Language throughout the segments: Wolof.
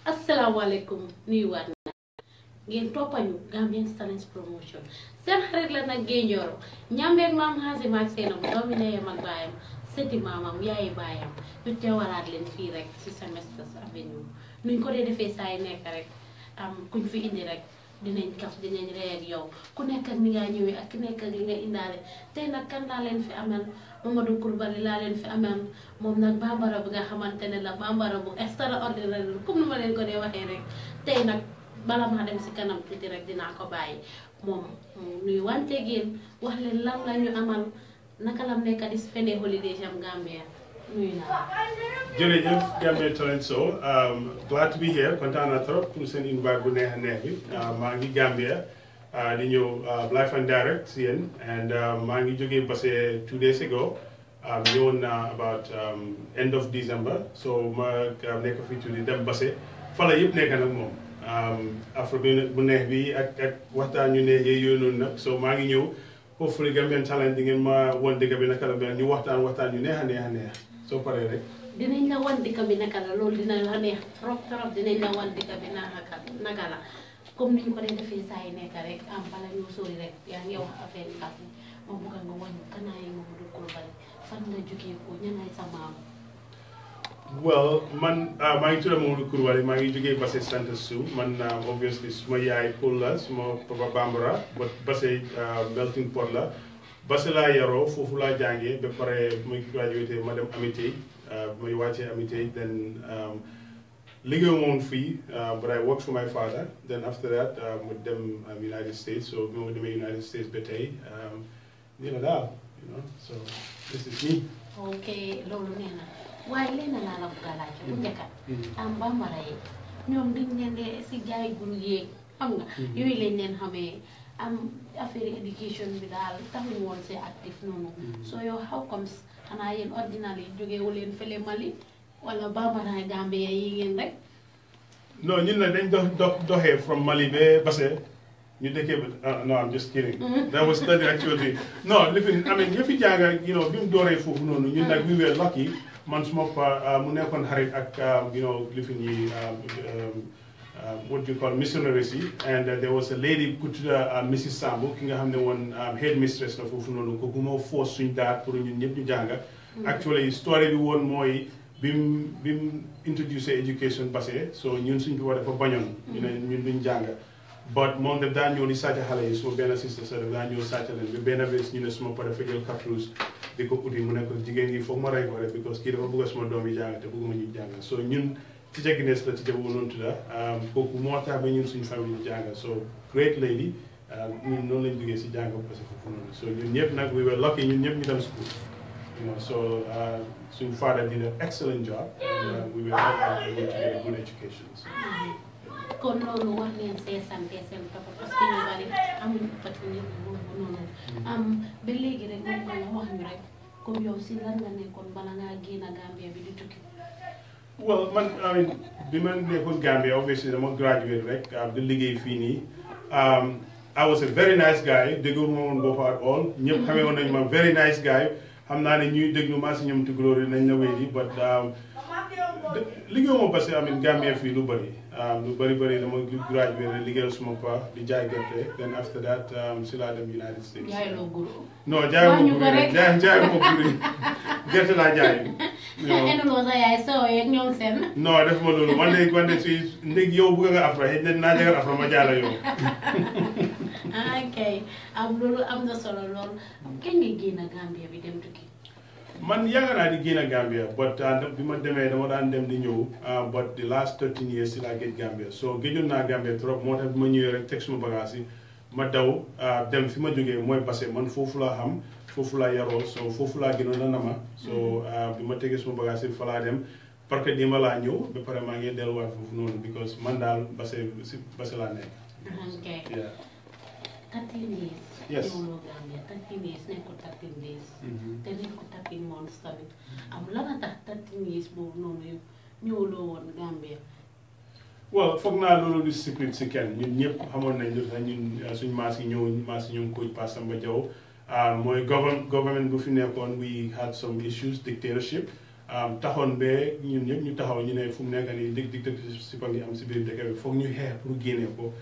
asalaamaaleykum nuyuwaat na ngeen toppañu Gambian Talents Promotion seen xarit la nag génjooro ñambeeg maam xaasi maag seenam doomi ndeyam ak baayam sëti maamam yaayi baayam ñu teewalaat leen fii rek ci Semesters Avenue nuñ ko dee defee saa yi nekk rek kuñ fi indi rek dinañ kaf dinañ rey ak yow ku nekk ak ni nga ñëwee ak ki nekk ak li nga indaale tey nag kan laa leen fi amal Momodou Krubally laa leen fi amal moom nag bambara bi nga xamante ne la bambara bu extraordinaire comme nu ma leen ko dee waxee rek tey nag bala maa dem si kanam tuuti rek dinaa ko bàyyi moom nuy wanteeg yéen wax leen lan la ñu amal naka lam nekk di spendé holidays am Gambia nuyu naa. jërëjëf Gambian Talents Show glad to be here kontaan naa trop pour seen invite bu neex a neex bi maa ngi Gambia di ñëw live and direct si yéen and maa ngi jógee Basse 2 days ago ñëwoon naa about end of December so ma nekk fii tuuti dem Basse fala yëpp nekk nag moom afro bi bu neex bi ak waxtaan ñu neex yooyu noonu nag so maa ngi ñëw hopefully Gambian Talent di ngeen ma won dëgg bi naka la mel ñu waxtaan ñu neex a neex a neex soo paree rek. dinañ la wan dëkk bi naka la loolu dina la neex trop dinañ la wan dëkk bi naka la comme ni ñu ko dee defee saa yi nekk rek am bala ñu sori rek yaa ngi wax affaire yi baax ma bëgg nga wan kanaa yi Momodou Krubally fan nga jógee ko ñanay sa maam. well man maa ngi tudd Momodou Krubally maa ngi jógee Basse Centre Sou man obviously suma yaay Pël la suma papa Bambara but Basse melting pot la Basse laa yaroo foofu laa jàngee ba pare muy graduate ma dem Amitié may wàccee Amitié then liggéeyu moom fii but I worked for my father then after that mu dem United States so bi ma demee United States ba tey nii la daal you know so this is me. ok loolu nee na waaye leen laa la bëgg a laaj bu njëkka am bambara yi ñoom dañ leen de si jaay guru yeeg xam nga yooyu lañ leen xamee am affaire éducation bi daal taxuñ woon si actif noonu so yow how comes xanaa yéen ordinary yi jógeewu leen fële Mali wala bambara Gambia yi ngeen rek non ñun nag dañ doxee from Mali ba Basse ñu dëkkee ba no I'm just kidding that was study actually no lifin I mean yëfi jànga you know bi mu dooree foofu noonu ñun nag we were lucky man suma pa mu nekkoon xarit ak you know lifin yi what do you call missionaries yi and there was a lady ku tudda Mrs Sambu ki nga xam ne woon head mistress la foofu noonu kooku moo force suñ daat pour ñun ñëpp ñu jànga actually story bi woon mooy bim introduce education Basse so ñun suñ bi war dafa bañoon ñu ne ñun duñ jànga but moom daf daa ñëw di sàcc xale yi suma benn sister sa daf daa ñëw sàcc leen bi benn bés ñu ne suma pare fa jël cartouche di ko uti mu ne ko jigéen ñi foog ma rey ko rek because kii dafa bëgg suma doom yi jàng te bëgguma ñu jàng so ñun teacher Guinness la teacher boobu noonu tudda kooku moo tax ba ñun suñu famille ñu jàng so great lady ñun noonu lañ jógee si jàng parce que foofu noonu so ñun ñëpp nag we were lucky ñun ñëpp ñu dem school you know so suñu father did an excellent job and we were all able to get a good education so. kon loolu war leen see sante seen papa parce que ñu bari amuñu opportunité boobu noonu ba léegi rek moom nga la wax ñu rek comme yow si lan nga nekkoon bala ngaa génn Gambia bi di tukki. well man I mean bi ma nekkoon Gambia obviously dama graduate rek di liggéey fii nii I was a very nice guy déglu ma woon bopp at all ñëpp xamee woon nañu ma very nice guy xam naa ne ñuy déglu maa si ñoom te glory nañ la wéy di but liggéey moom parce que I mean Gambia fii lu bëri dama graduate liggéeyal suma pa di jaay gerte then after that si laa dem United States. jaay loo guru. non jaay ma guru jaay ma guru gerte laa jaay. enuloo sa yaay soo yeeg ñoom seen. non def ma loolu man de si ndég yow bëgg nga afra xëy na naa jagal afra ma jaala yow. ok loolu am na solo lool kañ nga génn Gambia bi dem tukki. man yàgg naa di génn Gambia but bi ma demee dama daan dem di ñëw but the last 13 years si laa géej Gambia so géejoon naa Gambia trop moo tax bi ma ñëwee rek teg suma bagage yi ma daw dem fi ma jógee mooy Basse man foofu laa xam foofu laa yaroo so foofu laa gënoon a nama so bi ma tegee suma bagage yi fa laa dem parce que dima laa ñëw ba pare maa ngi delluwaat foofu noonu because man daal Basse laa nekk. ok 13 years. yes ñëwuloo Gambia 13 years nekkul 13 days. te nekkul 13 months tamit lan a tax 13 years boobu noonu yëpp ñëwuloo woon Gambia. well foog naa loolu du secret si kenn ñun ñëpp xamoon nañ lu tax ñun suñu maas yi ñoom Coach Pa Samba Jaw mooy government bu fi nekkoon we had some issues dictatorship taxoon be ñun ñëpp ñu taxaw ñu ne fu mu nekk nii dictatorship a ngi am si biir dëkk bi foog ñu xeex pour génne ko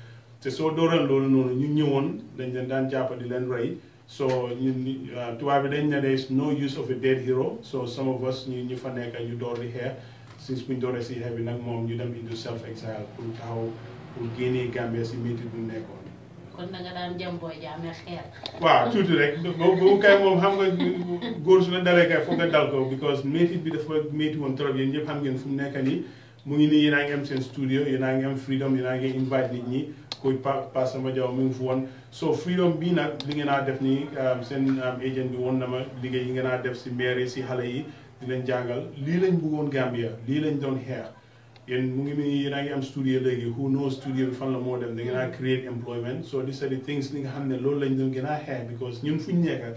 te soo dooral loolu noonu ñu ñëwoon dañ leen daan jàpp di leen rey so ñun tubaab bi dañ ne there is no use of a dead hero so some of us ñu fa nekk ñu door di xeex since buñ dooree si xeex bi nag moom ñu dem into self exile pour taxaw pour génnee Gambia si métti bu nekkoon. kon da nga daan jamboo jaame xeer. waaw tuuti rek boobu kay moom xam nga góor su la dalee kay foog nga dal ko because métti bi dafa métti woon trop yéen ñëpp xam ngeen fu mu nekk nii mu ngi nii yéen a ngi am seen studio yéen a ngi am freedom yéen a ngi invite nit ñi koy Pa Samba Jaw mu ngi fu woon so freedom bii nag li ngeen a def nii seen agent bi woon na ma liggéey yi ngeen a def si maire si xale yi di leen jàngal lii lañ bëggoon Gambia lii lañ doon xeex yéen mu ngi nii yéen a ngi am studio léegi who knows studio bi fan la moo dem da ngeen a create employment so these are the things li nga xam ne loolu lañ doon gën a xeex because ñun fuñ nekk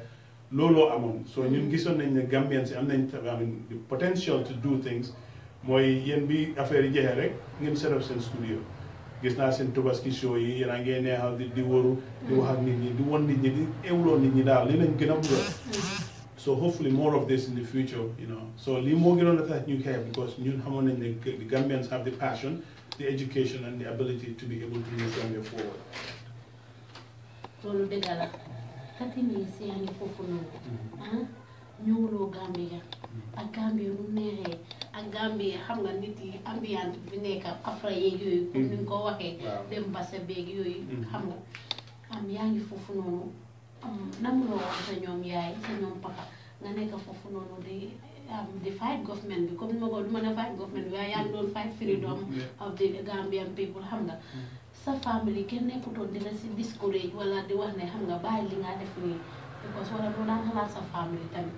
looloo amoon so ñun gisoon nañ ne Gambians si am nañ the potential to do things mooy yéen bi affaire yi jeexee rek ngeen set up seen studio gis naa seen Tabaski show yi yéen a ngi neexal di wóoru di wax ak nit ñi di won nit ñi di ewloo nit ñi daal li lañ gën a bëgg so hopefully more of this in the future you know so lii moo gënoon a tax ñu xeex because ñun xamoon nañ ne the Gambians have the passion the education and the ability to be able to move Gambia forward. loolu dëgg la 30 minutes yaa ngi foofu noonu ñëwuloo Gambia ak Gambia nu neexee ak Gambia xam nga nit yi ambiance bi nekk afra yeeg yooyu comme ni nga ko waxee dem basa beeg yooyu xam nga yaa ngi foofu noonu namuloo wax sa ñoom yaay sa ñoom papa nga nekk foofu noonu di fight government bi comme ni ma ko du ma ne fight government bi waaye yaa ngi doon fight freedom of the Gambian people xam nga sa family kenn nekkutoon dina si discourage wala di wax ne xam nga bàyyi li nga def nii because wala doo daan xalaat sa family tamit.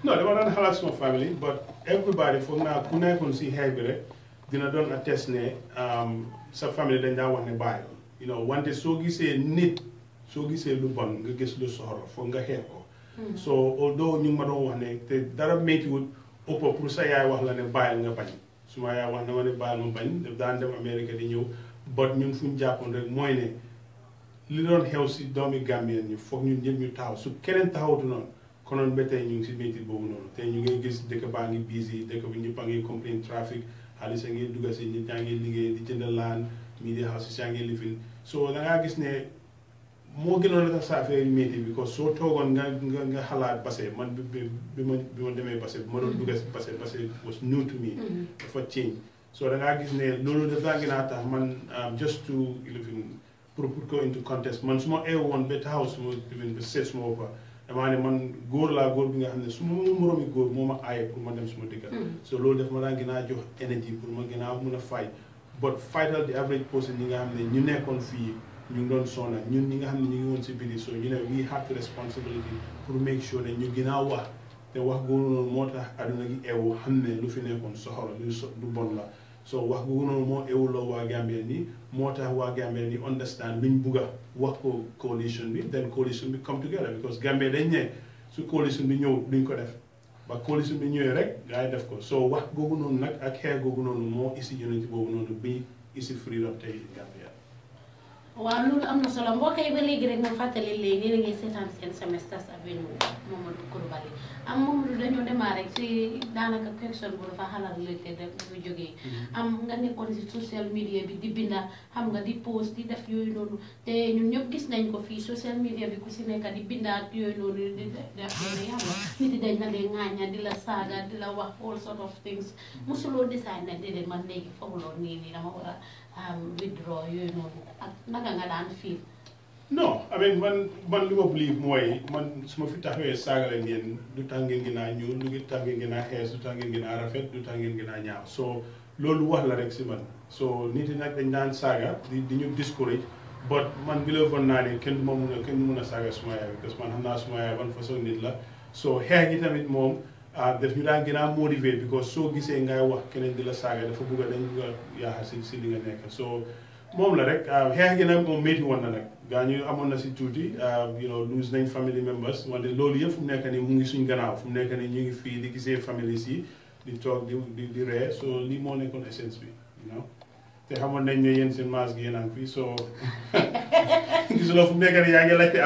non dama daan xalaat sama family but everybody foog naa ku nekkoon si xeex bi rek dina doon attest ne sa family dañ daa wax ne bàyyi you know wante soo gisee nit soo gisee lu bon nga gis lu soxla foog nga xeex ko so although ñu ngi ma doon wax ne te dara méttiwul ëpp pour sa yaay wax la ne bàyyil nga bañ su ma yaay wax na ma ne bàyyil ma bañ daf daan dem Amérique di ñëw but ñun fu ñu jàppoon rek mooy ne li doon xew si doomi Gambien ñi foog ñun ñëpp ñu taxaw su keneen taxawatu noonu konoon ba tey ñu ngi si métti boobu noonu te ñu ngi gis dëkk baa ngi busy dëkk bi ñëpp a ngi complain trafic xaalis a ngi dugga si nit ñaa ngi liggéey di jënd laan media houses yaa ngi lifin so da ngaa gis ne moo gënoon a tax sa affaire yu métti bi because soo toogoon nga xalaat Basse man bi ma demee Basse bi ma doon dugga si Basse was new to me dafa change so da ngaa gis ne loolu daf daa gën a tax man just to lifin pour go into contest man su ma eew woon ba taxaw suma lifin ba seet suma boppa damaa ne man góor laa góor bi nga xam ne su ma moroomi góor moo ma aaye pour ma dem suma dëkka so loolu daf ma daan gën a jox énergie pour ma gën a mun a fight but fightal the average person ñi nga xam ne ñu nekkoon fii ñu ngi doon sonna ñun ñi nga xam ne ñu ngi woon si biti so ñu ne we have the responsibility pour make sure ne ñu gën a wax te wax googu noonu moo tax aduna gi eewu xam ne lu fi nekkoon soxla lu bon la so wax googu noonu moo eewuloo waa Gambien ni moo tax waa Gambien ni understand luñ bugg a wax ko coalition bi then coalition bi come together because Gambia dañ ne su coalition bi ñëw duñ ko def ba coalition bi ñëwee rek gaa yi def ko so wax googu noonu nag ak xeex googu noonu moo isi unity boobu noonu bi isi freedom tey Gambia. waaw loolu am na solo mbokk yi ba léegi rek ma fàttali léegi yéen a ngi seetaan seen Semesters Avenue Momodou Krubally am Momodou dañoo démarrer rek si daanaka question bu dafa xalaat léegi rek dafa jógee am nga nekkoon si social media bi di binda xam nga di post di def yooyu noonu te ñun ñëpp gis nañ ko fii social media bi ku si nekk di binda ak yooyu noonu di def yéen xam nga nit yi dañ la dee ŋaaña di la saaga di la wax all sort of things mosuloo decide ne déedéet man léegi fooguloo nii dama war a withdraw yooyu noonu ak naka nga daan fii. non I mean man li ma believe mooy man su ma fi taxawee saaga leen yéen du tax ngeen gën a ñuul du tax ngeen gën a xees du tax ngeen gën a rafet du tax ngeen gën a ñaaw so loolu wax la rek si man so nit yi nag dañ daan saaga di ñu discourage but man bi la foon naa ne kenn du mun a saaga suma yaay parce que man xam naa suma yaay ban façon nit la so xeex gi tamit moom daf ñu daan gën a motiver because soo gisee ngay wax keneen di la saaga dafa bugg a dañ bugg a yaaxa si li nga nekk so moom la rek xeex gi nag moom métti woon na nag gaa ñu amoon na si tuuti you know lose nañ family members wante loolu yëpp fu mu nekk nii mu ngi suñ gannaaw fu mu nekk nii ñu ngi fii di gisee famille si di toog di ree so lii moo nekkoon essence bi you know te xamoon nañ ne yéen seen maas gi yéen a ngi fi so gisuloo fu mu nekk nii yaa ngi laajte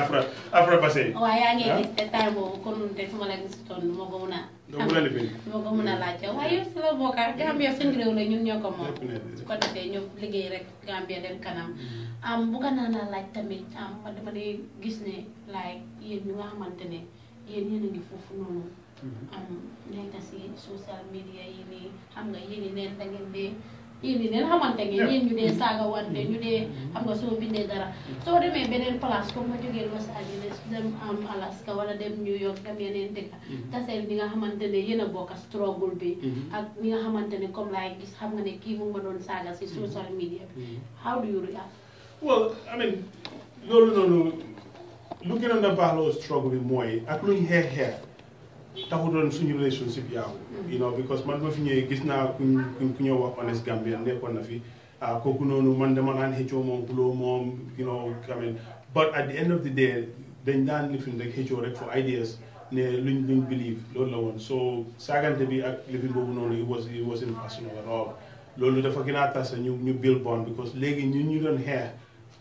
afra passé. waaw yaa ngi gis te time boobu kon te fu ma la gis toon du ma ko mun a. doo mun a lifin moo ko mun a laajte waaye yow si la bokkaat Gambia suñu réew la ñun ñoo ko moom. su ko defee ñu liggéey rek Gambia dem kanam. bu ko naa laaj tamit ma dama di gis ne like yéen ñu nga xamante ne yéen a ngi foofu noonu. nekk si social media yi nii xam nga yéen neen da ngeen dee yéen neen xamante ngeen yéen ñu dee saaga wante ñu dee xam nga soo bindee dara soo demee beneen place comme ma jógee Los Angeles dem Alaska wala dem New York dem yeneen dëkk taseel bi nga xamante ne yéen a bokk struggle bi ak ñi nga xamante ne comme laay gis xam nga ne kii mu ma doon saaga si social media bi how do you react? Well I mean loolu noonu lu gënoon a baax loo struggle bi mooy ak luñ xeex taxutoon suñu relationship yaawu you know because man ba fi ñëwee gis naa ku ñëw wax honest Gambian nekkoon na fi kooku noonu man dama naan xëccoo moom kuloo moom you know I mean but at the end of the day dañ daan lifin rek xëccoo rek for ideas ne luñ believe loolu la woon so saagante bi ak lifin boobu noonu it wasn't personal at all loolu dafa gën a tas ñu build bond because léegi ñu doon xeex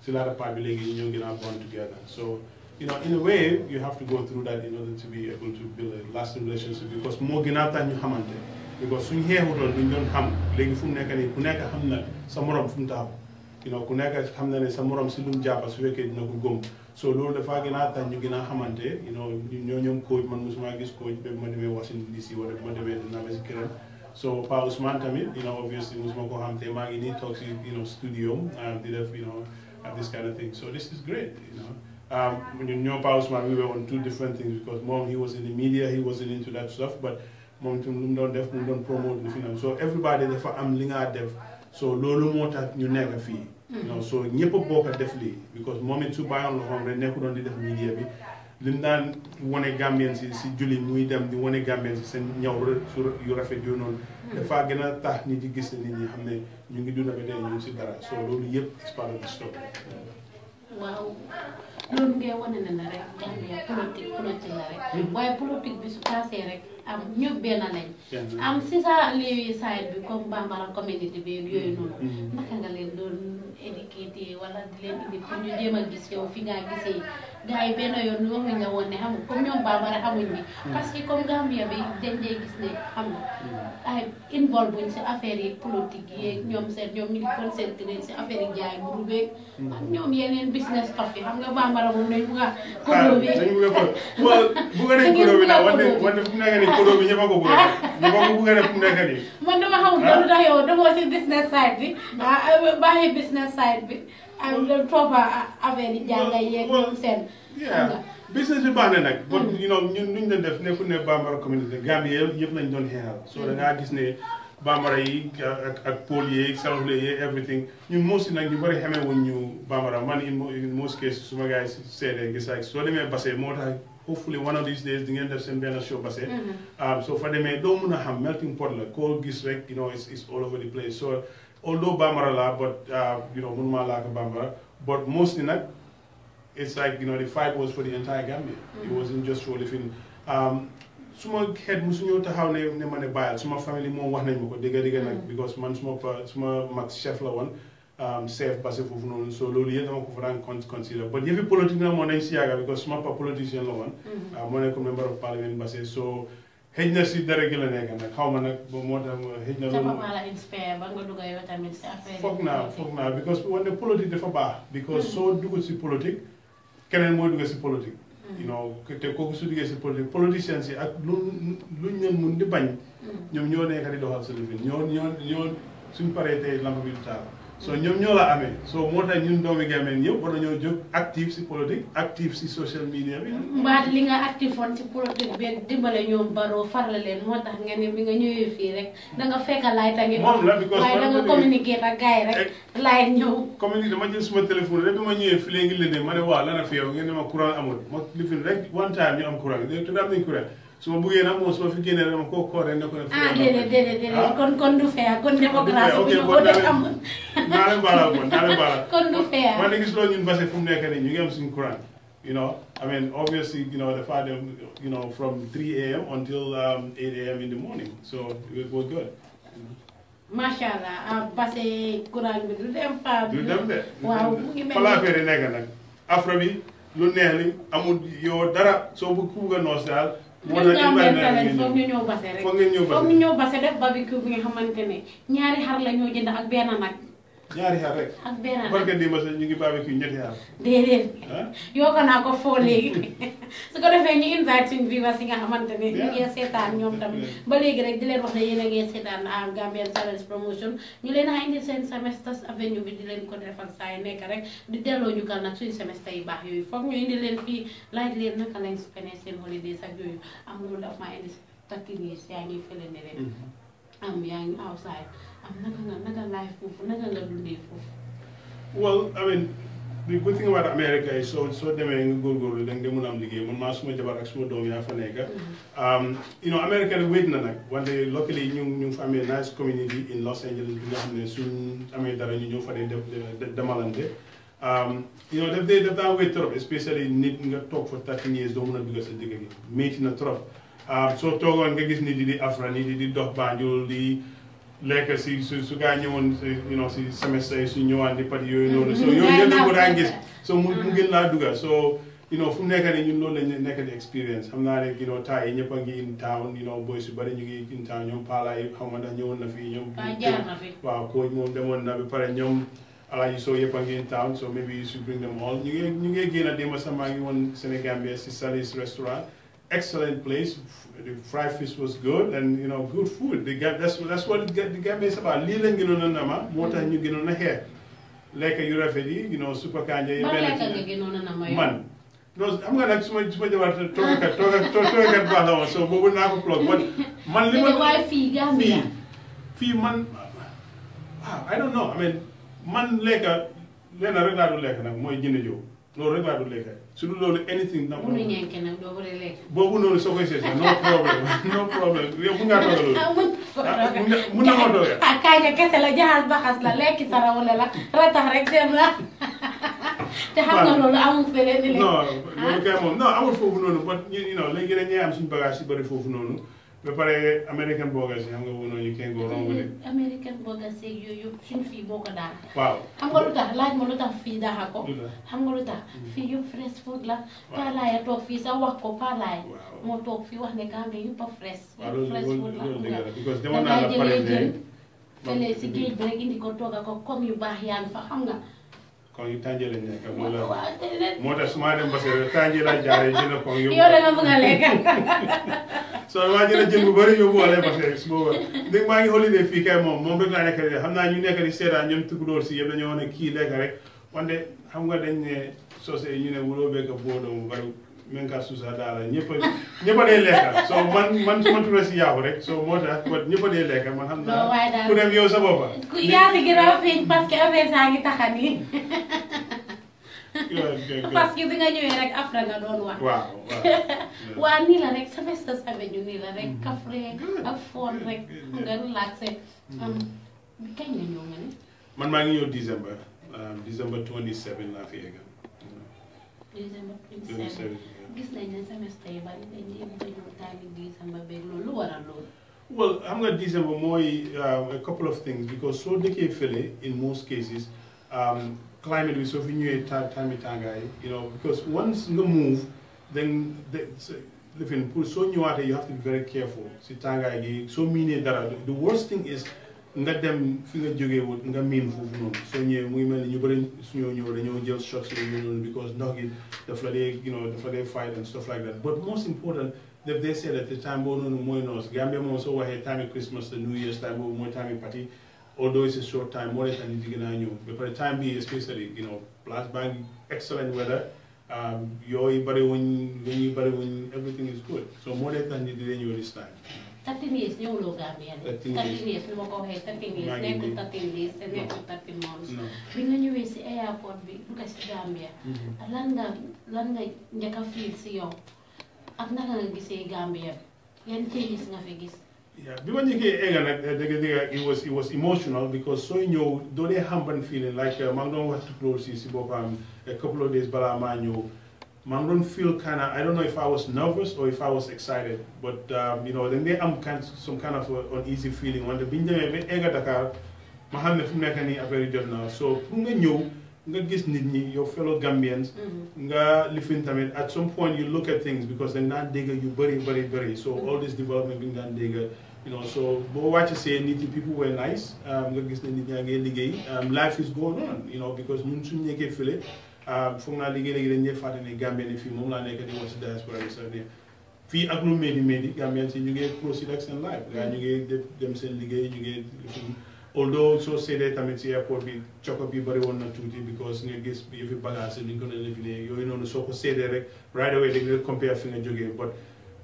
si laata part bi léegi ñu gën a bond together so you know, in a way, you have to go through that in order to be able to build a lasting relationship because more ginata ñu xamanté because suñ xéxutoon duñ doon xam légui fu nekk ni ku nekk xam na sa morom fu mu taxaw you know ku nekk xam na ne sa morom si lu mu jàpp su fekkee dina ko gëm so loolu dafa gën a tax ñu gën a xamante you know ñoom coach man musuma gis coach ba ma demee Washington DC wala ma demee na ma si këram so Pa Ousmane tamit you know obviously musuma ko xam te maa ngi nii toog si you know studio di def you know this kind of thing so this is great you know when you know Pa Ousmane, we were on two different things because mom, he was in the media, he wasn't into that stuff, but mom, don't promote the film. So everybody, therefore, I'm linga def. So lolo mota you never fee. You know, so nyepo boka definitely because mom too buy on the home, they never don't the media be. Lindan one Gambians si Julie muy dem di one Gambians sen ñaw yu rafet yo non dafa gëna tax nit yi gis nit ñi xamné ñu ngi dund ba day ñu ci dara so lolu yépp is part of the story. Wow. loolu ngay wane ne la rek Gambia politique la rek waaye politique bi su passé rek am ñëpp benn lañ am si sa lii side bi comme Bambara community bi yooyu noonu naka nga leen doon éduquer wala di leen indi pour ñu jéem a gis yow fi nga gisee gars yi benn yoon waxuñ nga woon ne xamul comme ñoom Bambara xamuñ ni parce que comme Gambia bi dañ dee gis ne xam nga ay involve buñ si affaire yi politique yi ñoom ñu ngi concentré si affaire yi jaay bu beeg ak ñoom yeneen business stuff yi xam nga Bambara moom dañ bugg a kódoo bi bu nga ne kódoo bi nag wante fu mu nekk nii kódoo bi ñëpp a ko bëgg ñëpp a ko bëgg a def fu mu nekk nii man dama xamul loolu tax yow demoo si business side bi bàyyi business side bi ak toppa affaire yi jàngay yeeg ñoom seen business bi baax na nag but you know ñun luñ doon def nekkul ne Bambara communauté Gambie yëpp lañ doon xeexal so da ngaa gis ne Bambara yi ak Pël yi Salofle yi everything ñun moosi nag ñu bëri xamee wuñ ñu Bambara man in most cases suma gars yi seede gis ak soo demee Basse moo tax hopefully one of these days di ngeen def seen benn show Basse so fa demee doo mun a xam melting pot la koo gis rek you know it's all over the place so although Bambara la but you know mënuma laa ko Bambara but mostly nag it's like you know the fight was for the entire Gambia it wasn't just for living suma xeet musuñu taxaw ne ma ne bàyyal suma famille moom wax nañ ma ko dégg nag because man suma mag chef la woon chef Basse foofu noonu so loolu yëpp dama ko fa daan consider but yëfi politique na moo nañ si yàgga because suma pa politicien la woon moo nekk member of parliament Basse so xëj na si dara gi la nekk nag xaw ma nag moo tax xëj na loolu la inspire ba nga dugg yow tamit si affaire foog naa because wante politique dafa baax because soo dugg si politique keneen mooy dugg si politique you know te kooku su duggee si politique politiciens yi ak luñ leen mun di bañ ñoom ñoo nekk di doxal sa lifin ñoo suñ paree tey lamp bi du taal so ñoom ñoo la amee so moo tax ñun doomi Gambien yëpp war nañoo jóg active si politique active si social media bi mbaat li nga active woon si politique bi dimbale ñoom Barrow farla leen moo tax nga ne bi nga ñëwee fii rek da nga fekk laay tangi moom la because waaye da nga communiquer ak gars yi rek laay ñëw communiquer dama jël suma téléphone rek bi ma ñëwee fii léegi leen ma ne waaw lana fi yow ngeen ne ma courant amul ma lifin rek one time ñu am courant te am nañ courant su ma buggee nag moom su ma fi génnee dama koo kooree ne ko ne déedéet kon du feex kon démocratie bu ñu ko def amul naa leen baala kon du feex man de gis loolu ñun Basse fu mu nekk nii ñu ngi am suñu courant you know I mean obviously you know the father you know from 3 a.m. until 8 a.m. in the morning so it was good macha allah base courant bi du dem fa. du dem de. waaw mu ngi mel fa la affaire yi nekk nag afro bi lu neex li amul yow dara soo bu ku bugg a noos daal. moo tax foog ñu ñëw base rek. foog ñu ñëw base def barbecue bi nga xamante ne ñaari xar la ñoo jënd ak benn nag. ñaari xar rek. ak benn nag barke di ma ñu ngi barbecue ñetti xar. déedéet. yokk naa ko foo léegi su ko defee ñu invite suñu viewers yi nga xamante ne. ñu ngi seetaan ñoom tamit. ba léegi rek di leen wax ne yéen a ngi seetaan Gambian Talents Promotion ñu leen a indi seen semesters avenue bi di leen ko defal saa yu nekk rek di delloo ñu kal nag suñu semestre yu baax yooyu foog ñu indi leen fii laaj leen naka lañ spendé seen holidays ak yooyu am loolu daf maa indi 13 years yaa ngi fële ne leen. yaa ngi outside. naka life foofu naka nga dundee foofu. well I mean the good thing about America is soo demee nga góorgóorlu da nga mën a am liggéey man maa suma jabar ak suma doom yaa fa nekk. you know America wéet na nag wante luckily ñu fa amee nice community in Los Angeles bi nga xam ne suñ amee dara ñu ñëw fa dee demalante. you know daf daan wéet trop especially nit nga toog fa 13 years doo mën a dugg sa dëkk gi métti na trop soo toogoon nga gis nit di afra nit di dox Banjul di. lekk si su gaa ñëwoon si semestre yi su ñëwaan di pati yooyu noonu so yooyu yëpp ko daan gis so mu gën laa dugal so fu mu nekk nii ñun loolu lañ nekk di experience xam naa ne temps yi ñëpp a ngi in town boy su bari ñu ngi in town ñoom Pala yi xam nga ndax ñëwoon na fii ñoom waaw kooñ moom demoon na ba pare ñoom Alaaji soo yëpp a ngi in town so maybe you should bring them all ñu ngi génn démb sax maa ngi woon Sénégambia si Sally's restaurant excellent place. The fried fish was good, and good food. That's what the Gambia is about. Lii lañ gënoon a nama moo tax ñu gënoon a xeex lekk yu rafet yi super kanja yi. lekk nga gënoon a nama man non xam nga nag su ma jabar toogakat baax la woon so boobu naa ko plug man li ma waaye fii Gambia fii man I don't know I mean man lekka lenn rek laa du lekk nag mooy jënd jow loolu rek laa du lekk su dul loolu anything na boobu noonu soo koy seetee no problème yow mun ngaa tooga loolu mun na moo tooga kaaja kese la jaxas baxas la lekki sarawale la ratax rek dem la te xam nga loolu amul fële ni non loolu kay moom non amul foofu noonu ba léegi dañ ñee am suñu bagage yi bëri foofu noonu ba pare American burgers yi xam nga woon ñu kenn go wrong with it American burgers yooyu suñ fii boo ko daan waaw xam nga lu tax laaj ma lu tax fii daaxa ko xam nga lu tax fii yëpp fresh food la Palaaya toog fii sax wax ko Palaaya moo toog fii wax ne Gambia yëpp a fresh food la dangay jëlee jën fële si géej bi rek indi ko tooga ko comme yu baax yaa ngi fa xam nga kon yu tànjee lañ nekk moo tax su ma dem ba see tànjee laa jaaree jënd ko yóbbu yow da nga bëgg a lekk so maa jënd jën bu bëri yóbbu wala ba see su booba dégg maa ngi holiday fii kay moom rek laa nekk di xam naa ñu nekk di seetaan ñoom tukulóor si yëpp dañoo ne kii lekk rek wante xam nga dañ ne sosé ñu ne wuloo bekk boo doom bari men ka suusa daala ñëpp a dee lekka so man su ma turee si yaaxu rek so moo tax ñëpp a dee lekka man xam naa ku dem yow sa boppa yaati gi raw feeñ parce que affaire saa ngi taxan yi parce que bi nga ñëwee rek afra nga doon wax waa nii la rek semestre avenue nii la rek kafre ak foon rek nga relaxé bi kañ nga ñëw nga ne man maa ngi ñëw December 27 laa fi egga December 27 gis nañ ne semestre yi bari dañ leen bëgg ñëw taali December beeg loolu lu waral loolu well xam nga December mooy a couple of things because soo dëkkee fële in most cases climate bi soo fi ñëwee time tàngaay because once nga move then lifin pour soo ñëwaatee you have to be very careful si tàngaay gi soo miinee dara the worst thing is nga dem fi nga jógee wut nga miin foofu noonu soo ñëwee muy mel ni ñu bëri suñoo ñëw dañoo jël shots yooyu noonu because ndox gi daf la dee fight and stuff like that but most important daf dee seet at the time boobu noonu mooy noos Gambia moom soo waxee time Christmas the New Year's time boobu mooy time party although it's a short time moo tax nit yi gën a ñëw ba pare time bi especially place baa ngi excellent weather yooyu bëri wuñ everything is good so moo tax nit yi dee ñëw this time 13 years ñëwuloo Gambia de 13 years ni ma ko waxee 13 years nekkul 13 days te nekkul 13 months bi nga ñëwee si airport bi dugg si Gambia lan nga njëkk a fiil si yow ak naka nga gisee Gambia yan changes nga fi gis bi ma njëkkee egga nag dëgg it was emotional because sooy ñëw doo dee xam ban feeling like maa ngi doon wax tukulóor si boppam a couple of days balaa maa ñëw I don't feel I don't know if I was nervous or if I was excited, but you know, then they am some kind of uneasy feeling. When the Binjame be ega Dakar, ma xamne fu nekk ni affaire jot na. So pour nga ñew nga gis nit ñi your fellow Gambians nga lifin tamit at some point you look at things because dañ daan dégg yu bëri so all this development bi nga daan dégg you know so boo wàcc see nit yi people were nice nga gis ne nit ñaa ngi liggéey life is going on you know because ñun suñu nekkee fële foog naa liggéey-léegi dañ ñee fàtte ne Gambien yi fii moom laa nekk di wax si diaspora bi sax fii ak lu médi Gambien si ñu ngi proceed ak seen life gaa ñu ngi dem seen liggéey ñu ngi although soo seedee tamit si airport bi cokko bi bëri woon na tuuti because nga gis yëfi bagage li ñu ko doon definee yooyu noonu soo ko seedee rek right away da nga compare fi nga jógee but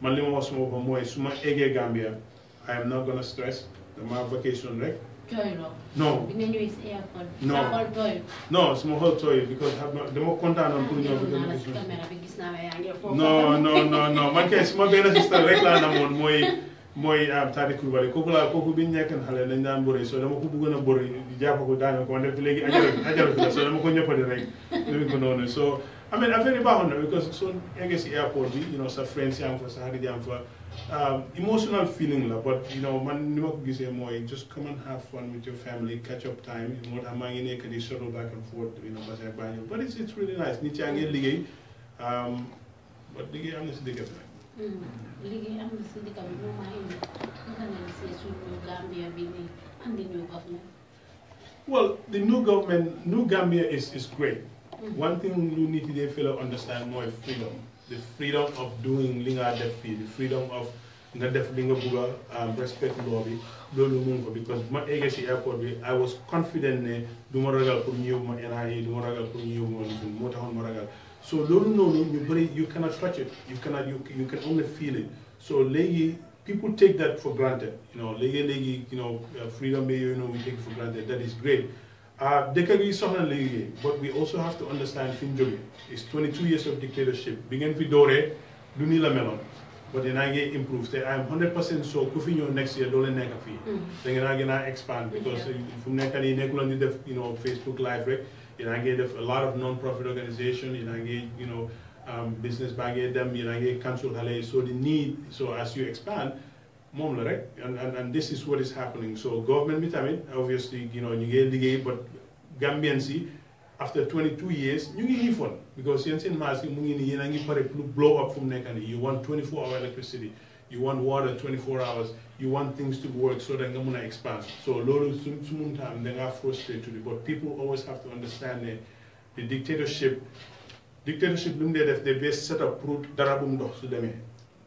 man li ma wax suma bopp mooy su ma eggee Gambia I am not gonna stress dama vacation rek no bi nga ñëwee si airport no sa xol tooy non suma xol tooy because dama kontaanoon pour ñëw si caméra bi gis naa la yaa ngi foofu non man kay suma benn sister rek laa namoon mooy taati Krubally kooku bi ñu nekk xale dañ daan bëri so dama ko bëggoon a bëri jàpp ko daane ko def léegi ajaru fi la so dama ko ñëppati rek demi ko noonu so I mean affaire yi baaxoon na because soo eggee si airport bi you know sa friends yaa ngi fa sa xarit yaa ngi fa emotional feeling la but you know man ni ma ko gisee mooy just come and have fun with your family catch up time moo tax maa ngi nekk di shuttle back and forth you know parce que Banjul but it's really nice nit yaa ngi liggéey but liggéey am na si dëkk bi nag liggéey am na si dëkk bi moom maa indi naka nga gisee suñu Gambia bi nii and the new government. Well, the new Gambia is great. One thing you need to feel understand more is freedom. The freedom of doing linga defi, the freedom of nga def linga buga respect law bi lolu mun ko because ma ege ci airport bi I was confident ne duma ragal pour ñew ma NIA duma ragal pour ñew mo taxon ma ragal. So lolu nonu ñu bari you cannot touch it. You can only feel it. So people take that for granted. You know, you know, freedom you know we take it for granted. That is great. But we also have to understand Finjobi. It's 22 years of dictatorship. Begin Fidore, Duni la melon. But then I get improved. I'm 100% sure Kufinyo next year don't neka fee. Then I gonna expand because from nekani nekulandi def you know Facebook Live right. You know I get a lot of non-profit organization. You know I get you know business bag them. You know I get council hale. So the need so as you expand. And this is what is happening. So government obviously, you know, you get the but Gambians after 22 years, you get fun because you blow up from Nekani. You want 24-hour electricity, you want water 24 hours, you want things to work so that you're gonna expand. So lolu time they are frustrated, but people always have to understand that the dictatorship they best set up darabum do so them.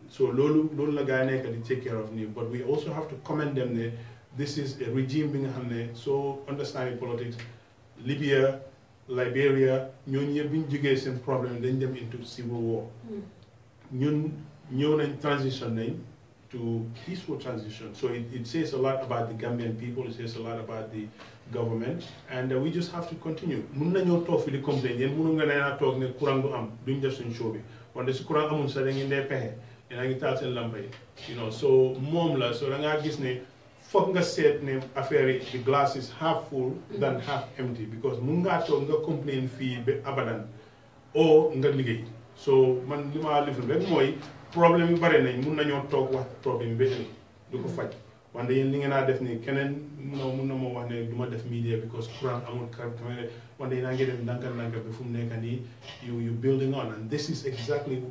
So lolu la gaay nek di take care of me, but we also have to commend them there. This is a regime being so understanding politics. Libya, Liberia, ñoo ñe biñ jogé sen problem dañ dem into civil war. Ñun ñëw nañ transition nañ to peaceful transition. So it says a lot about the Gambian people, it says a lot about the government, and we just have to continue. Mun nañu tok fi di complain, yeen mënu nga na tok ne courant du am, duñ def suñ show bi. Wante ci courant amul sa da ngeen dé pexé. And I get you know, so momla, so I guess ne fuck set ne affaire the glass is half full than half empty because munga to nga complain fee be abadan or nga ligay. So man lima live rek moy problem yu bare nañ mun nañu tok wax problem be du ko fajj wante yeen li ngeen def ni keneen mun na mo wax ne duma def media because courant amul camera wante yeen nga dem nanka be fum nekk ni you building on and this is exactly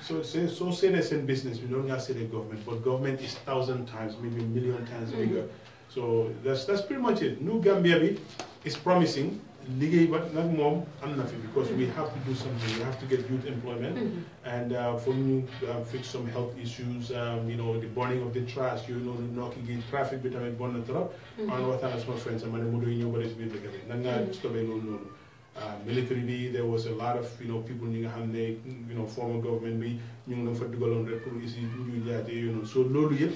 so say this in business we don't have to say the government but government is 1,000 times maybe a million times bigger so that's pretty much it. New Gambia is promising ligay but nak mom am na fi because we have to do something. We have to get youth employment and for new fix some health issues, you know, the burning of the trash, you know, knocking traffic between bon and trop and what are my friends and Momodou B nobody's been like it nanga stop no military there was a lot of you know people you know former government bi ñu ngi fa dugalon rek pour ici ñu jaate you know so lolu yep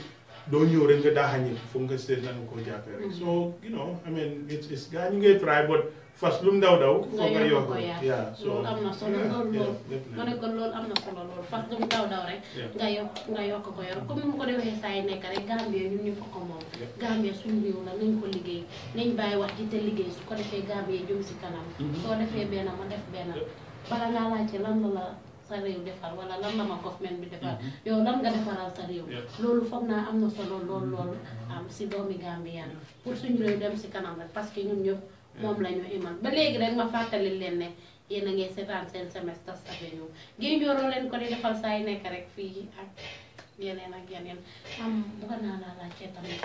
do ñew rek nga daxagne fu nga seet na ko jappé rek so you know I mean it's ga ñu ngay try but fast lum daw fo nga yokko yeah so amna solo lool mané kon lool amna solo lool fast lum daw rek nga yokko ko yor comme mu ko defé say nek rek Gambia ñun ñu ko mom Gambia suñu réew la nañ ko liggéey nañ bay wax ci té liggéey su ko defé Gambia jëm ci kanam so defé ben ma def ben bala nga laacc lan la sa réew defar wala lan la ma government bi defar yow lan nga defaral sa réew loolu foog naa am na solo lool am si doomi Gambian pour suñu réew dem si kanam rek parce que ñun ñëpp moom la ñu imal ba léegi rek ma fàttali leen ne yéen a ngi seetaan seen semestre avenue gi njooroo leen ko di defal saa yi nekk rek fii ak yeneen ak yeneen am bëgg naa laa laajte tamit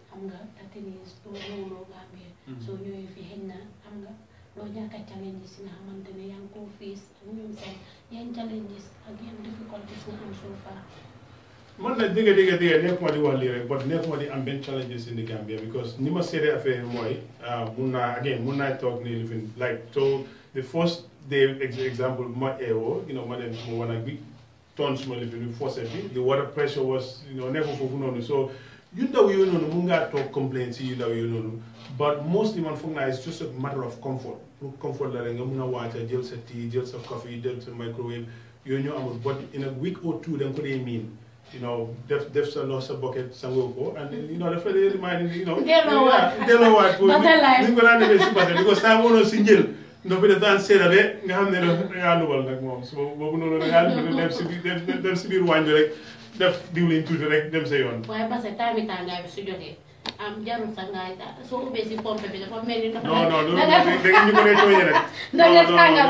xam nga tatinis doo ñëwloo Gambie soo ñëwee fii xëy na xam nga loo ñàkk a challenges yi nga xamante ne yaa ngi koo fiis ak ñoom seen yan challenges ak yan difficulties nga am so far man nag dégg nekkuma di wax lii rek but nekkuma di am benn challenges in the Gambia because ni ma seetee affaire yi mooy mun naa toog nii lifin like so the first day example ma eewoo ma dem suma wanag bi ton suma lifin bi forcé bi the water pressure was nekku foofu noonu so yu ndaw yooyu noonu mun ngaa toog complain si yu ndaw yooyu noonu but mostly man foog naa it's just a matter of comfort pour comfort la rek nga mun a wàcca jël sa tea jël sa coffee jël sa microwave yooyu ñoo amul but in a week or two da nga ko dee miin def sa ndox sa bucket sangoo ko and dafa dee remind delloowaat ko ni ko daan defee si base bi ko saa mënoo si njël ndox bi daf daan seeda be nga xam ne dangaa nubal nag moom su boobu noonu dangaa dem si biir waañ bi rek def diwlin tuuti rek dem sa yoon waaye parce que time tàngaay bi su jotee am jarul sax nga soo ubbee si pompe bi dafa mel ni ndox non da ngeen ñu ko dee tooñee rek da nga tàngal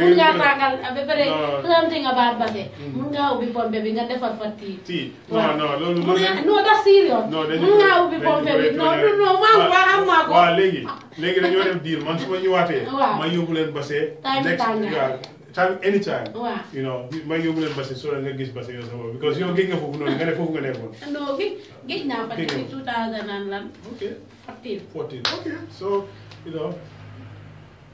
mun ngaa tàngal ba pare xamante nga baat base mun ngaa ubbi pompe bi nga defar fa tii loolu non da serious mun ngaa ubbi pompe bi non maa am maa ko waaw léegi dañoo def diir man su ma ñëwaatee ma yóbbu leen base time anytime ma yóbbu leen base soo nga gis base yow sa bopp because yow géej nga foofu noonu nga ne foofu nga nekkoon non géej naa fa ci 2000 and lan 14 okay so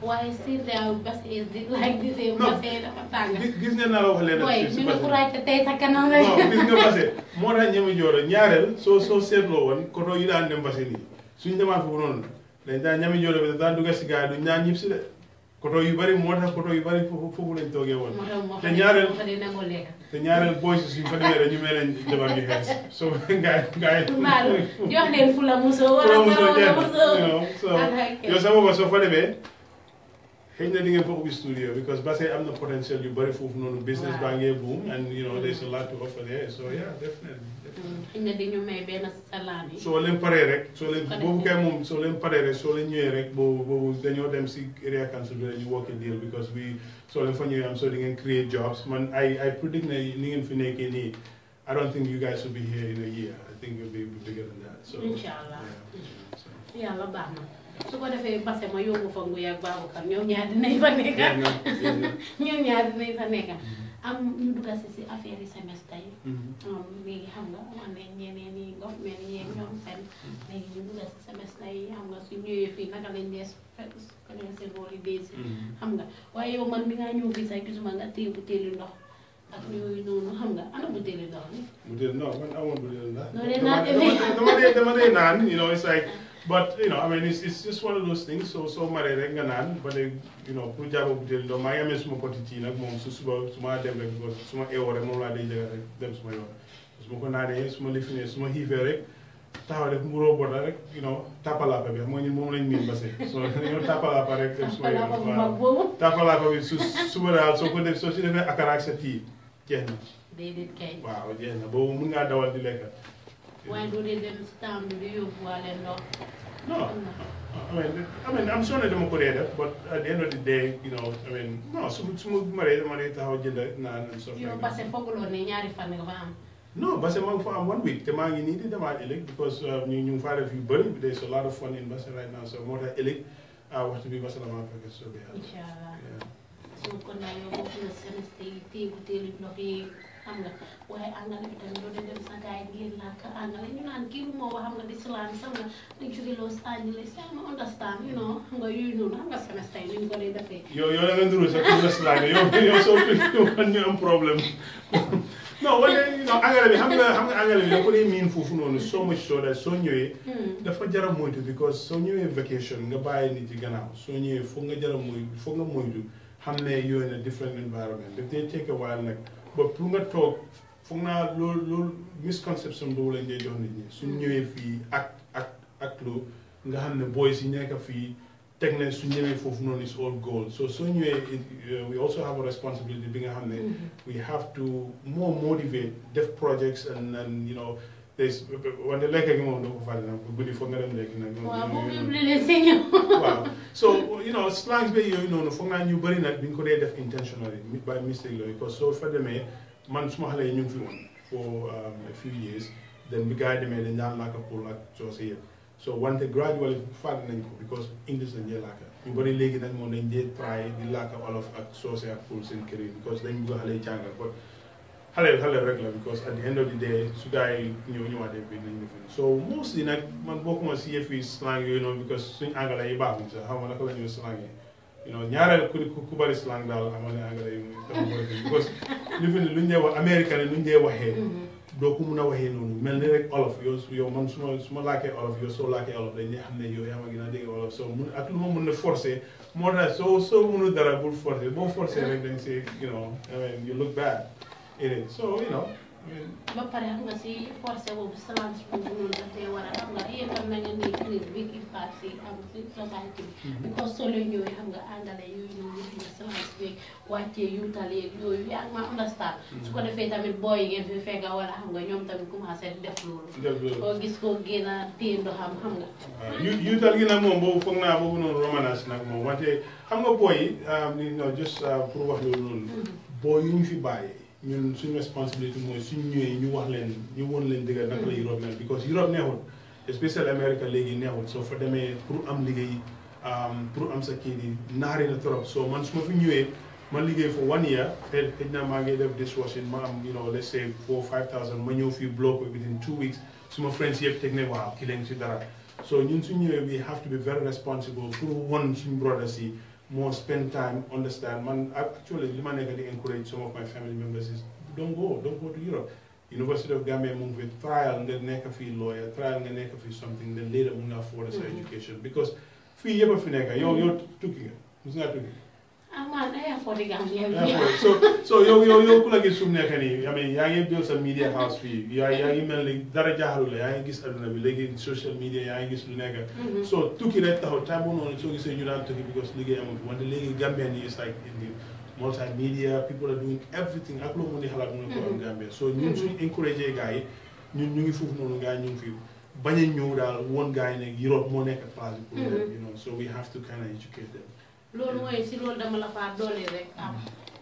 waaye still there base is like this base dafa tàng gis ne naa la wax leen waaye ñu ne courage te tey sa kanam rek gis nga base moo tax ñeme jooro ñaareel soo seetloo woon koto yi daan dem base nii suñ demaat foofu noonu dañ daan ñeme jooro bi daan dugga si gars yi du ñaan ñib si de koto yu bari moo tax koto yu bari foofu lañ toogee woon te ñaareel boy si suñ fa demee rek ñu mel ne jabar ñu xees so ngaay jox leen fu la musoo wala yow sa booba soo fa demee xëy na di ngeen fa ubbi studio because parce que am na potentiel yu bari foofu noonu business baa ngee boom and there's a lot to offer there so yeah definitely xëy na di ñu may benn salaan yi soo leen paree rek soo leen boobu kay moom soo leen paree rek soo leen ñëwee rek boobu dañoo dem si area council bi ñu work a deal because soo leen fa ñëwee am so di ngeen create jobs man I predict ne ni ngeen fi nekkee nii I don't think you guys will be here in a year I think you'll be bigger than that so inshallah yàlla baax na su ko defee base ma yóbbu fa nguy ak Babacar ñoom ñaar dinañ fa nekk am ñu dugga si affaire yi semestre yi léegi xam nga wax ne ñeneen yi government yi ñoom seen léegi ñu dugga si semestre yi xam nga su ñëwee fii naka lañ dee seen holidays yi xam nga waaye yow man bi ngaa ñëw fii sax gisuma nga téye butéeli ndox ak yooyu noonu xam nga ana butéeli ndox ni butéeli ndox man amoon butéeli ndox dama dee naan it's like but I mean it's just one of those things so maree rek nga naan ba de pour jàpp butéeli ndox maa ngi amee suma poti tii nag moom su ma dem rek su ma eewoo rek moom laa day jëga rek dem suma yoon su ma ko naanee su ma lifinee su ma xiifee rek taxaw rek mburoo bota rek tapalaapa bi xam nga ñun moom lañ miin base so dañoo tapalaapa rek dem suma yoon tapalaapa bi suba daal soo si defee akara ak sa tii jeex na déedéet kay waaw jeex na boobu mun ngaa dawal di lekka waaye doo dee dem si temps bi di yóbbuwaale ndox I mean I'm sure ne dama ko dee def but at the end of the day I mean non su ma maree dama dee taxaw jënd naan so yow parce que fooguloo ne ñaari fan nga fa am non parce que maa ngi fa am 1 week te maa ngi nii di demaat ëllëg because ñu ngi faa def yu bëri there's a lot of fun in Basse right now so moo tax ëllëg waxtu bi Basse la maa fekk soobee yàlla inshallah so kon daal yow bokk na semestre yi téye butéeli ndox yi xam nga waaye angale bi tamit doo dem sa gaay ngeen làkk angale ñu naan kii lu moo wax xam nga di silaan sax nga dañ jóge Los Angeles ma understand xam nga yooyu noonu xam nga semestre yi ni ñu ko dee defee yow da nga nduru sax pour la silaan yow soo tuuti ñu am problème non wala angale bi xam nga angale bi da ko dee miin foofu noonu so much so that soo ñëwee dafa jara moytu because soo ñëwee vacation nga bàyyi nit yi gannaaw soo ñëwee foog nga jara moytu foog nga moytu xam ne you're in a different environment daf dee take a while nag ba pour nga toog foog naa loolu misconception boobu lañ dee jox nit ñi suñ ñëwee fii ak lu nga xam ne boys yi nekk fii teg nañ su ñëwee foofu noonu is all gold so soo ñëwee we also have a responsibility bi nga xam ne we have to more motivate def projects and you know there's wante lekk gi moom doo ko fàtte nag guddi foog nga dem lekk nag waaw so you know slangs ba yooyu noonu foog naa ñu bëri nag duñ ko dee def intentionally by mistake la because soo fa demee man suma xale yi ñu ngi fi woon for a few years then bi gars yi demee dañ daan làkka pour ak soose yëpp so wante gradually fàtte nañ ko because English lañ dee làkka ñu bëri léegi nag moom dañ dee try di làkka olof ak soose ak pour seen kër yi because dañ bëgg xale yi jàngal but xale rek la because at the end of the day su gars yi ñëwaatee fii nañ defi so mostly nag man bokkuma si yëf yi slang yooyu noonu because suñ anglais yi baaxuñ sax xam nga naka la ñuy slang yi you know ñaareel ku bari slang daal xam nga ne anglais yi dafa bëri because li fi ne luñ dee wax américain ne luñ dee waxee doo ko mun a waxee noonu mel ni rek olof yow man su ma làkkee olof yow soo làkkee olof dañ ne xam ne yow yaa ma gën a dégg olof so mun ak lu ma mun a forcé moo tax soo mënul dara bul forcé boo forcé rek dañ si you know I mean you look bad it is so you know ba pare xam nga si forcé boobu slang boobu noonu dafay war a xam nga yéen tam na ngeen di crise bi impact si am si société bi because soo leen ñëwee xam nga àngale yooyu ñëw yëpp nga slang beeg wàccee yuutal yeeg yooyu yaa ngi ma understand su ko defee tamit booy yi ngeen fi fekka wala xam nga ñoom tamit commencé di def loolu koo gis koo génn a téye ndoxam xam nga yuutal gi nag moom boobu foog naa boobu noonu romanage nag moom wante xam nga booy yi non just pour wax loolu noonu booy yu ñu fi bàyyi ñun suñu responsabilité mooy suñ ñëwee ñu wax leen ñu woon leen dëggal naka la Europe mel because Europe neexul especially America léegi neexul soo fa demee pour am liggéey pour am sa kii di naari na trop so man su ma fi ñëwee ma liggéey for 1 year xëy na maa ngi def dishwashing ma am you know let's say 4,000 5,000 ma ñëw fii block within 2 weeks suma friends yëpp teg ne waaw ki leen si dara so ñun suñ ñëwee we have to be very responsible pour won suñ brothers yi more spend time, understand. Man, actually, I encourage some of my family members is don't go to Europe. University of Gambia move with trial and then make a fee lawyer, trial and then make a fee something, then later move afford us education. Because fee ever finega, you're taking it. Who's not taking it? I afford the Gambia. So you could get some nekani. I mean, you build some media house fee. You email like daraja harule. You gis aduna bi legi social media. You gis lunega. So took it at the time on so you say you don't take it because legi amount. When the legi Gambian is like in the multimedia, people are doing everything. Aklo mundi halak mundi ko Gambia. So you should encourage a guy. You ngi fofu nonu guy ñu fi baña ñew dal one guy nek Europe mo nek place pour you know. So we have to kind of educate them. loolu mooy si loolu dama la faa doole rek am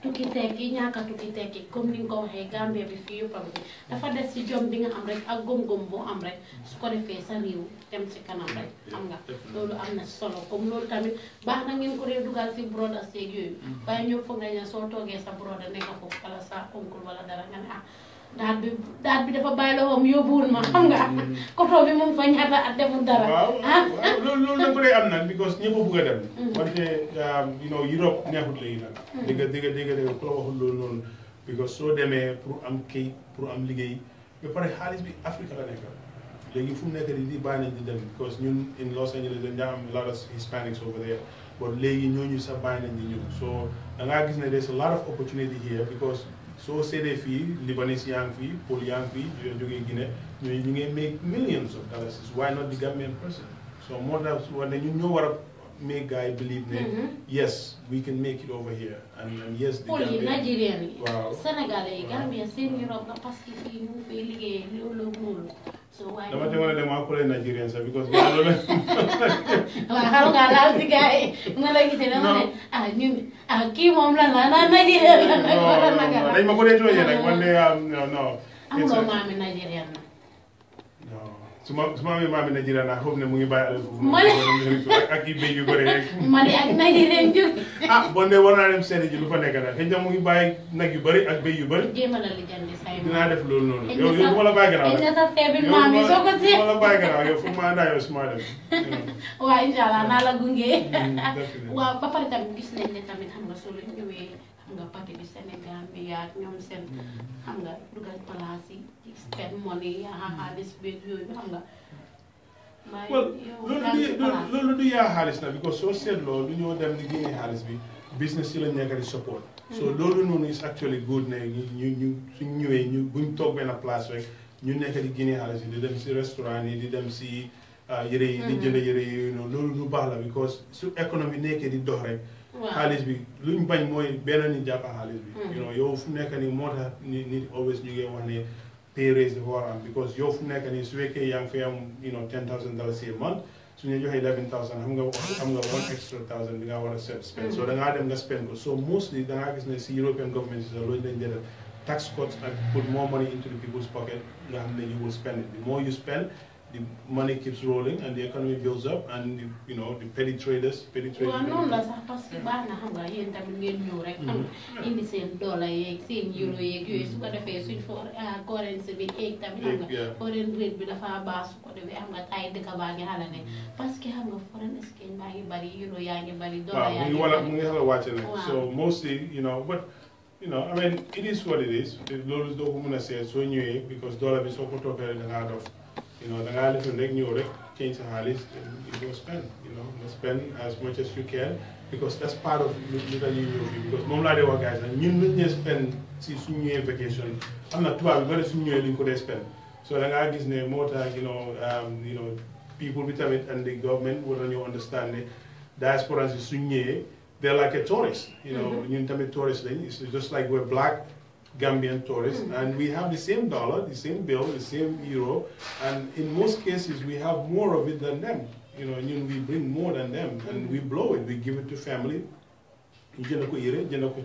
tukki tekki ñaaka tukki tekki comme ni nga ko waxee Gambia bi fii yëpp am dafa des si jom bi nga am rek ak gom-gom boo am rek su ko defee sa réew dem si kanam rek am nga loolu am na solo comme loolu tamit baax na ngeen ko dee dugal si broda seeg yooyu waaye ñëw foog nañ ne soo toogee sa broda nekk foofu wala sa oncle wala dara nga ne daat bi dafa bàyyi la woom yóbbuwul ma xam nga koto bi moom fa ñaata at deful dara waaw loolu da ko dee am nag because ñëpp a bëgg a dem wante you know Europe neexut léegi nag dégg ku la waxul loolu noonu because soo demee pour am kayit pour am liggéey ba pare xaalis bi Afrique la nekk léegi fu mu nekk di bàyyi nañ di dem because ñun in Los Angeles dañ daa am a lot of Hispanics over there but léegi ñooñu sax bàyyi nañ di ñëw so da ngaa gis ne there's a lot of opportunity here because soo seetee fii Libanese yaa ngi fii Paul yaa ngi fii jógee Guinée ñu ngi make millions of dollars why not the Gambian person so moo tax wante ñun ñoo war a make guy believe ne yes we can make it over here and yes the Paul yi Nigerian yi waaw Sénégalais yi Gambia seen Europe la parce que fii mu fay liggéey loolu so waaye dama tegoon ne maa kule Nigerian sax because gaa loolu waaw xam nga laal si gars yi nga la gisee dama ne ñun kii moom lan la Nigerian la dañ ma ko dee tooñee nag wante non amuloo maami Nigerian na su ma amee maami Nigerian naa xool ne mu ngi bàyyi alal foofu ak i béy yu bëri rek Mali ak Nigerian jóg bon de war naa dem seeti ji lu fa nekk nag xëy na mu ngi bàyyi nag yu bëri ak béy yu bëri jéemal a lijjanti say dinaa def loolu noonu yow du ma la bàyyi gannaaw rek sa feebi maam yi soo ko see du ma la bàyyi gannaaw yow fu ma andaa yow su ma dem waaw inshallah naa la gunge waaw ba pare tamit gis nañ ne tamit xam nga soo leen ñëwee xam nga parti bi Sénégal bi yaa ñoom seen xam nga dugal place yi spend money yaa xaalis beeg yooyu xam nga well loolu du yaa xaalis na because soo seetloo lu ñoo dem di génne xaalis bi business yi lañ nekk di support so loolu noonu is actually good ne ñu suñ ñëwee ñu buñ toog benn place rek ñu nekk di génne xaalis bi di dem si restaurant yi di dem si yëre yi di jënd yëre yi yooyu noonu loolu lu baax la because su économie nekkee di dox rek xaalis bi luñ bañ mooy benn nit jàppa xaalis bi yow fu nekk nii moo tax nit always ñu ngi wax ne pay raise dafa war a am because yow fu nekk nii su fekkee yaa ngi fi am $10,000 a month su ñu joxee 11,000 xam nga one extra thousand bi nga war a spend so da ngaa dem nga spend ko so mostly da ngaa gis ne si European government si sax loolu lañ jël tax cuts and put more money into the people's pocket nga xam ne you will spend it the more you spend the money keeps rolling and the economy builds up and the petty traders. waaw noonu la sax parce que baax na xam nga yéen tamit ngeen ñëw rek xam indi seen dollar yeeg seen euro yeeg yooyu su ko defee suñ currency bi eeg tamit xam nga foreign rate bi dafa baax su ko defee xam nga tay dëkk baa ngi xala ne parce que xam nga foreign exchange baa ngi bari euro yaa ngi bari dollar yaa ngi bari mu ngi xala wàcce nag so mostly but I mean it is what it is loolu doo ko mën a seet soo ñëwee because dollar bi soo ko toppee da ngaa dof da ngaa lifin rek ñëw rek change sa xaalis you go spend nga spend as much as you can because that's part of li tax ñuy ñëw fii because moom laa dee wax guys nag ñun luñ ñee spend si suñu ñëwee vacation am na tubaab bi bari suñu ñëwee luñ ko dee spend so da ngaa gis ne moo tax people bi tamit and the government war nañoo understand ne diaspora si suñu ñëwee they're like a tourist ñun tamit tourist lañ it's just like we're black Gambian tourists, and we have the same dollar, the same bill, the same euro, and in most cases we have more of it than them. We bring more than them, and we blow it. We give it to family,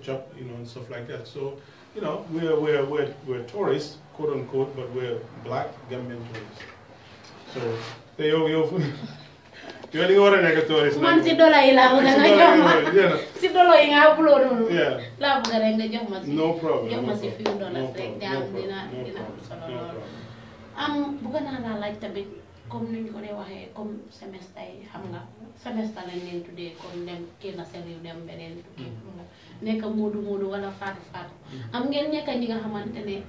chop, and stuff like that. So, we're tourists, quote unquote, but we're black Gambian tourists. So, You're the one that tourist. Man, si dollar yi laa bëgg nga jox ma. Si dollar yi nga upload noonu. Laa bëgg rek nga jox ma si. No problem. Jox ma si few dollars rek jaam dina am solo lool. Bëgg naa laa laaj tamit comme ni ñu ko dee waxee comme semestre yi xam nga semestre lañ leen tuddee comme dem kenn sa réew dem beneen tukki nekk moodu wala faatu. Am ngeen ñekk ñi nga xamante ne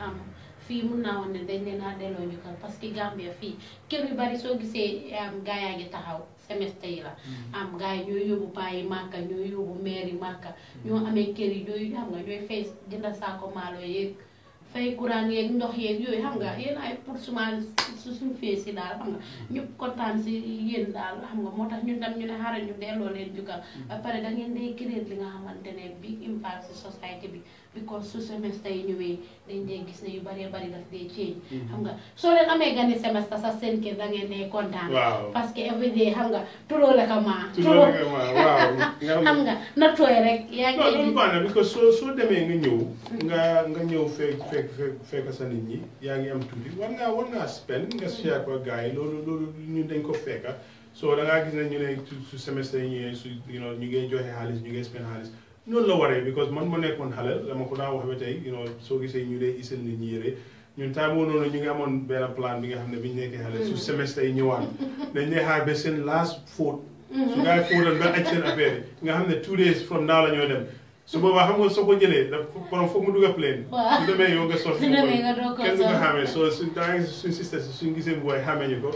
fii mun naa woon ne dañ leen a delloo ñu kër parce que Gambia fii kër yu bari soo gisee gaa yaa ngi taxaw semestre yi la gaa yi ñooy yóbbu paa yi màkka ñooy yóbbu meer yi màkka ñoo amee kër yi ñooy xam nga ñooy fay jënd saako maalo yeeg fay courant yeeg ndox yeeg yooyu xam nga yéen ay pour suñu fee si daal xam nga ñëpp kontaan si yéen daal xam nga moo tax ñun tam ñu ne xaaral ñu delloo leen jukkal ba pare da ngeen day créer li nga xamante ne big impact si société bi because su semestre yi ñëwee dañ dee gis ne yu bari daf dee change xam nga soo leen amee gani semestre sax seen kër da ngeen ne kontaan parce que everyday xam nga tuloo la ka maa xam nga na tooy rek yaa ngi loolu baax na because soo demee nga ñëw fekk sa nit ñi yaa ngi am tuuti war ngaa spend nga share ko gars yi loolu ñun dañ ko fekka so da ngaa gis ne ñu ne su semestre yi ñëwee su ñu ngi joxe xaalis ñu ngi spend xaalis noonu la waree because man ma nekkoon xale dama ko daan wax ba tey soo gisee ñu dee isal nit ñi yére ñun temps boobu noonu ñu ngi amoon benn plan bi nga xam ne bi ñu nekkee xale su semestre yi ñëwaan dañ dee xaar ba seen last fóot su gaa yi fóotal ba aj seen affaire yi nga xam ne 2 days from now la ñoo dem su boobaa xam nga soo ko jëlee daf borom foog mu dugg a plane su demee yow nga sol kenn du ko xamee so suñ sister si suñ gisee booy xamee ñu ko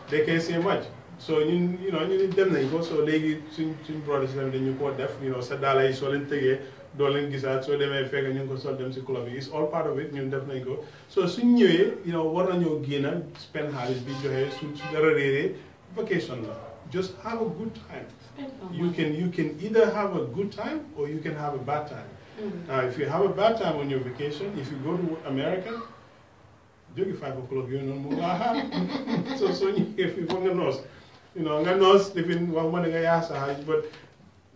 they can't say much so ñun ñu dem nañ ko so léegi suñ brothers si tamit dañu koo def sa daala yi soo leen tegee doo leen gisaat soo demee fekk ñu ngi ko sol dem si club yi it's all part of it ñun def nañ ko so suñ ñëwee war nañoo génn spend xaalis bi joxe su dara réeree vacation la just have a good time you can either have a good time or you can have a bad time if you have a bad time on your vacation if you go to America jóge 5 o'clock yooyu noonu mu so ñëwee fii foog nga noos nga noos lifin waxuma ne nga yaa sa xaalis but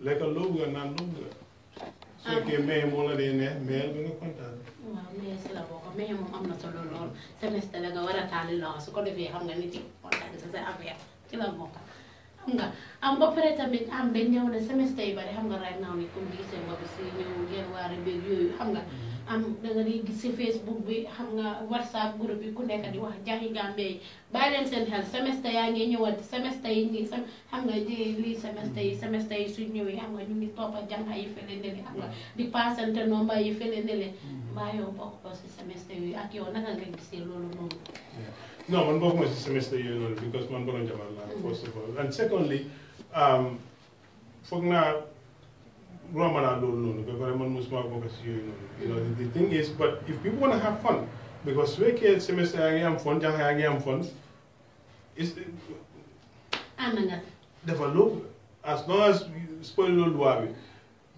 lekka loo bëgg naan loo bëgg su fekkee maye moo la dee neex mayel ba nga kontaan waaw maye si la bokk maye moom am na solo lool semestre la nga war a taali loxo su ko defee xam nga nit yi kontaan sa sa affaire ci la bokk xam nga ba pare tamit dañ ñëw ne semestre yi bari xam nga right now ni comme gisee boobu si ñëw ngeen waar beeg yooyu xam nga da nga di gis si Facebook bi xam nga WhatsApp groupe bi ku nekk di wax jaaxi Gambie yi bàyyi leen seen xel semestre yaa ngi ñëwaat semestre yi ngi xam nga lii semestre yi su ñëwee xam nga ñu ngi toppa jànga yi fële ndele xam nga di passante nomba yi fële ndele mbaa yow bokk ko si semestre yooyu ak yow naka nga gisee loolu noonu non man bokkuma si semestre yooyu noonu because man borom jamono laa first of all and secondly foog naa romb naa loolu noonu ba pare man mosuma bokk si yooyu noonu the thing is but if people want to have fun because su fekkee semestre yaa ngi am fun jàng yaa ngi am fun ànd nga defal loolu as long as spoil loolu loi bi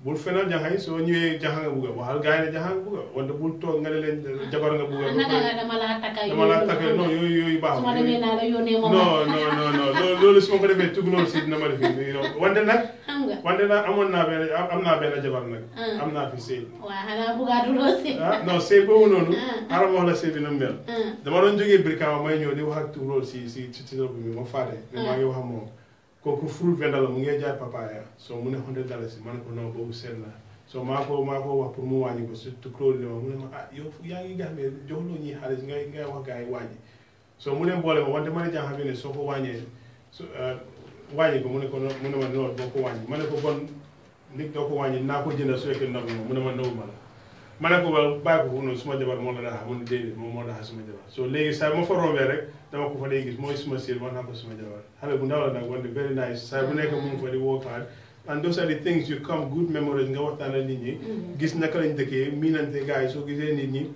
bul fenal jaxay soo ñëwee jaxa nga bugga waxal gars yi ne jaxa nga bugga wante bul toog nga ne leen jabar nga bugga naka nga dama laa takka non yooyu baaxul su ma demee naa la yónnee ma non loolu su ma ko defee tugaloo si dina ma defee wante nag xam nga wante nag am naa benn jabar nag am naa fi sëy waaw xanaa buggaatuloo si non sëy boobu noonu xaaral ma wax la sëy bi na mel dama doon jógee Brikama may ñëw di wax ak tugaloo si bi ma faate ne maa ngi wax ak moom kooku fruit vendor la mu ngi jaay papaya so mu ne $100 ma ne ko non boobu seet na so maa ko wax pour mu wàññi ko surtout Claude ma mu ne ma yow yaa ngi Gambie joxuloo ñuy xaalis ngay wax gars yi wàññi so mu ne boole ma wante ma ne jànxa bi ne soo ko wàññee wàññi ko mu ne ma non boo ko wàññi ma ne ko bon nit doo ko wàññi naa ko jëndal su fekkee nagu ma mu ne ma nagu ma la ma ne ko wel bàyyi ko fu noonu suma jabar moo la daxa mu ne déedéet moom moo daxa suma jabar so léegi saa ma fa rombee rek dama ko fa day gis mooy suma séer wax naa ko suma jabar xale bu ndaw la nag wante very nice saa bu nekk mu ngi fa di work hard and those are the things you come good memories nga waxtaan ak nit ñi gis naka lañ dëkkee miinante gars yi soo gisee nit ñi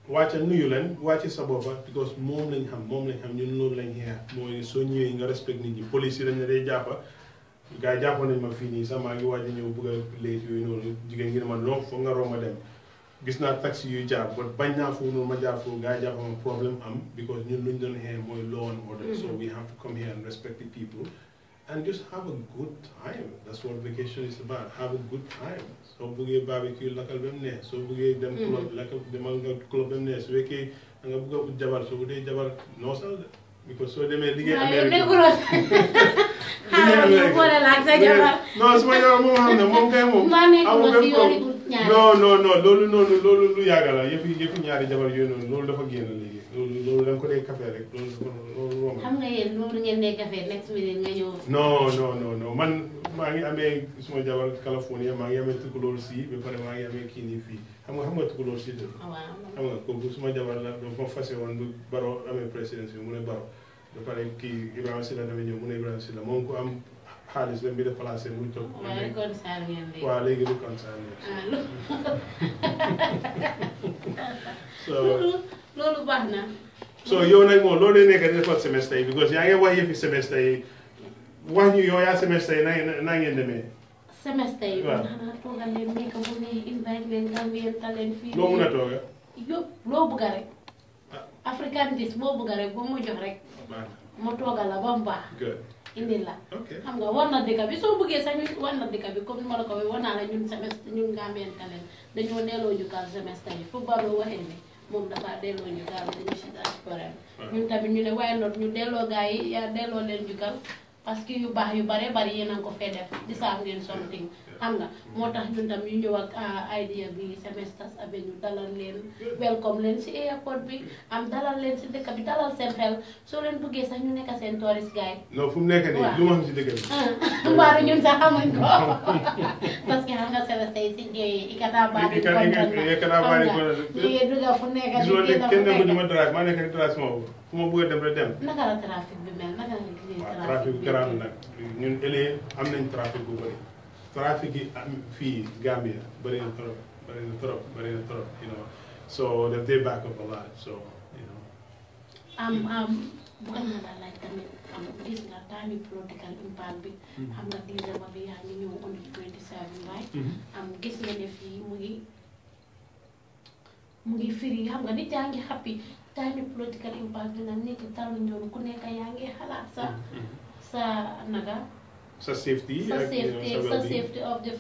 wàcca nuyu leen wàcce sa boppa because moom lañ xam ñun loolu lañ xeex mooy soo ñëwee nga respect nit ñi police yi dañ ne day jàppa gars yi jàppoon nañ ma fii nii sax maa ngi waaj a ñëw bëgg a léet yooyu noonu jigéen ngi ne ma non foog nga romb dem gis naa taxi yuy jaar but bañ naa foofu noonu ma jaar foofu gars yi jàppama problème am because ñun luñ doon xeex mooy law and order so we have to come here and respect the people and just have a good time that's what vacation is about have a good time soo bëggee barbecue lakkal ba mu neex soo bëggee dem club lakkal demal nga club ba mu neex su fekkee da nga bëgg a ut jabar soo bëggee jabar noosal de because soo demee liggéey Amérique non su ma jabar moom xam ne moom kay moom amul benn problème non loolu lu yàgg la yëpp ñaari jabar yooyu noonu loolu dafa génn léegi loolu da nga ko dee café rek loolu romb xam nga yéen loolu ngeen dee café next minute nga ñëw non man maa ngi amee suma jabar California maa ngi amee tukulóor si ba pare maa ngi amee kii nii fii xam nga tukulóor si de xam nga kooku suma jabar la dama ko fase woon bu Baro amee présidence bi mu ne Baro ba pare kii Ibrahima Silla tamit ñëw mu ne Ibrahima Silla moom ko am xaalis la mbir placé muy toog. waaw léegi du concerne loolu baax na. so yow nag moom loolu lay nekk di defal semestre yi because yaa ngi wax yëfi semestre yi wax ñu yow yaa semestre yi naa ngeen demee. semestre yi. waaw xanaa toogal leen nekk mu ne invite leen Gambian talent fii. loo mun a tooga. yëpp loo bëgg rek. African dish boo bëgg rek boo mu jox rek. ma toogal la ba mu baax. indi la xam nga war na dëkk bi soo bëggee sax ñu war na dëkk bi comme ni ma la ko waxee war naa la ñun semestre ñun Gambian talent dañoo delloo njukkal semestre yi fu Barrow waxee ne moom dafa delloo njukkal dañu si diaspora ñun tamit ñu ne waaye not ñu delloo gars yi yaa delloo leen njukkal parce que yu baax yu bare bari yéen a ko fee def di saam ngeen something xam nga moo tax ñun tam ñu ñëw ak idea bi Semesters Avenue dalal leen welcome leen si airport bi am dalal leen si dëkk bi dalal seen xel soo leen bëggee sax ñu nekk seen tourist guide. non fu mu nekk nii lu ma xam si dëkk bi. mbaaru ñun sax xamuñ ko parce que xam nga Semester yi si ñëwee ikata baari kontaan na ñu ngi dugg fu nekk di génn kenn demul ma drive maa nekk di drive sama bopp fu ma bëgg a dem rek dem. naka la trafic bi mel naka la gisee trafic bi garaaw nag ñun ëllëgee am nañ trafic bu bëri. Traffic yi fii Gambia bëri na trop you know so that they back up a lot so you know. bëgg naa la laaj tamit gis nga time political impact bi. xam nga December bi yaa ngi ñëw on the 27 right. gis nga ne fii mu ngi firi xam nga nit yaa ngi happy time political impact bi nag nit yi talu ñoom ku nekk yaa ngi xalaat sa naga. sa safety of the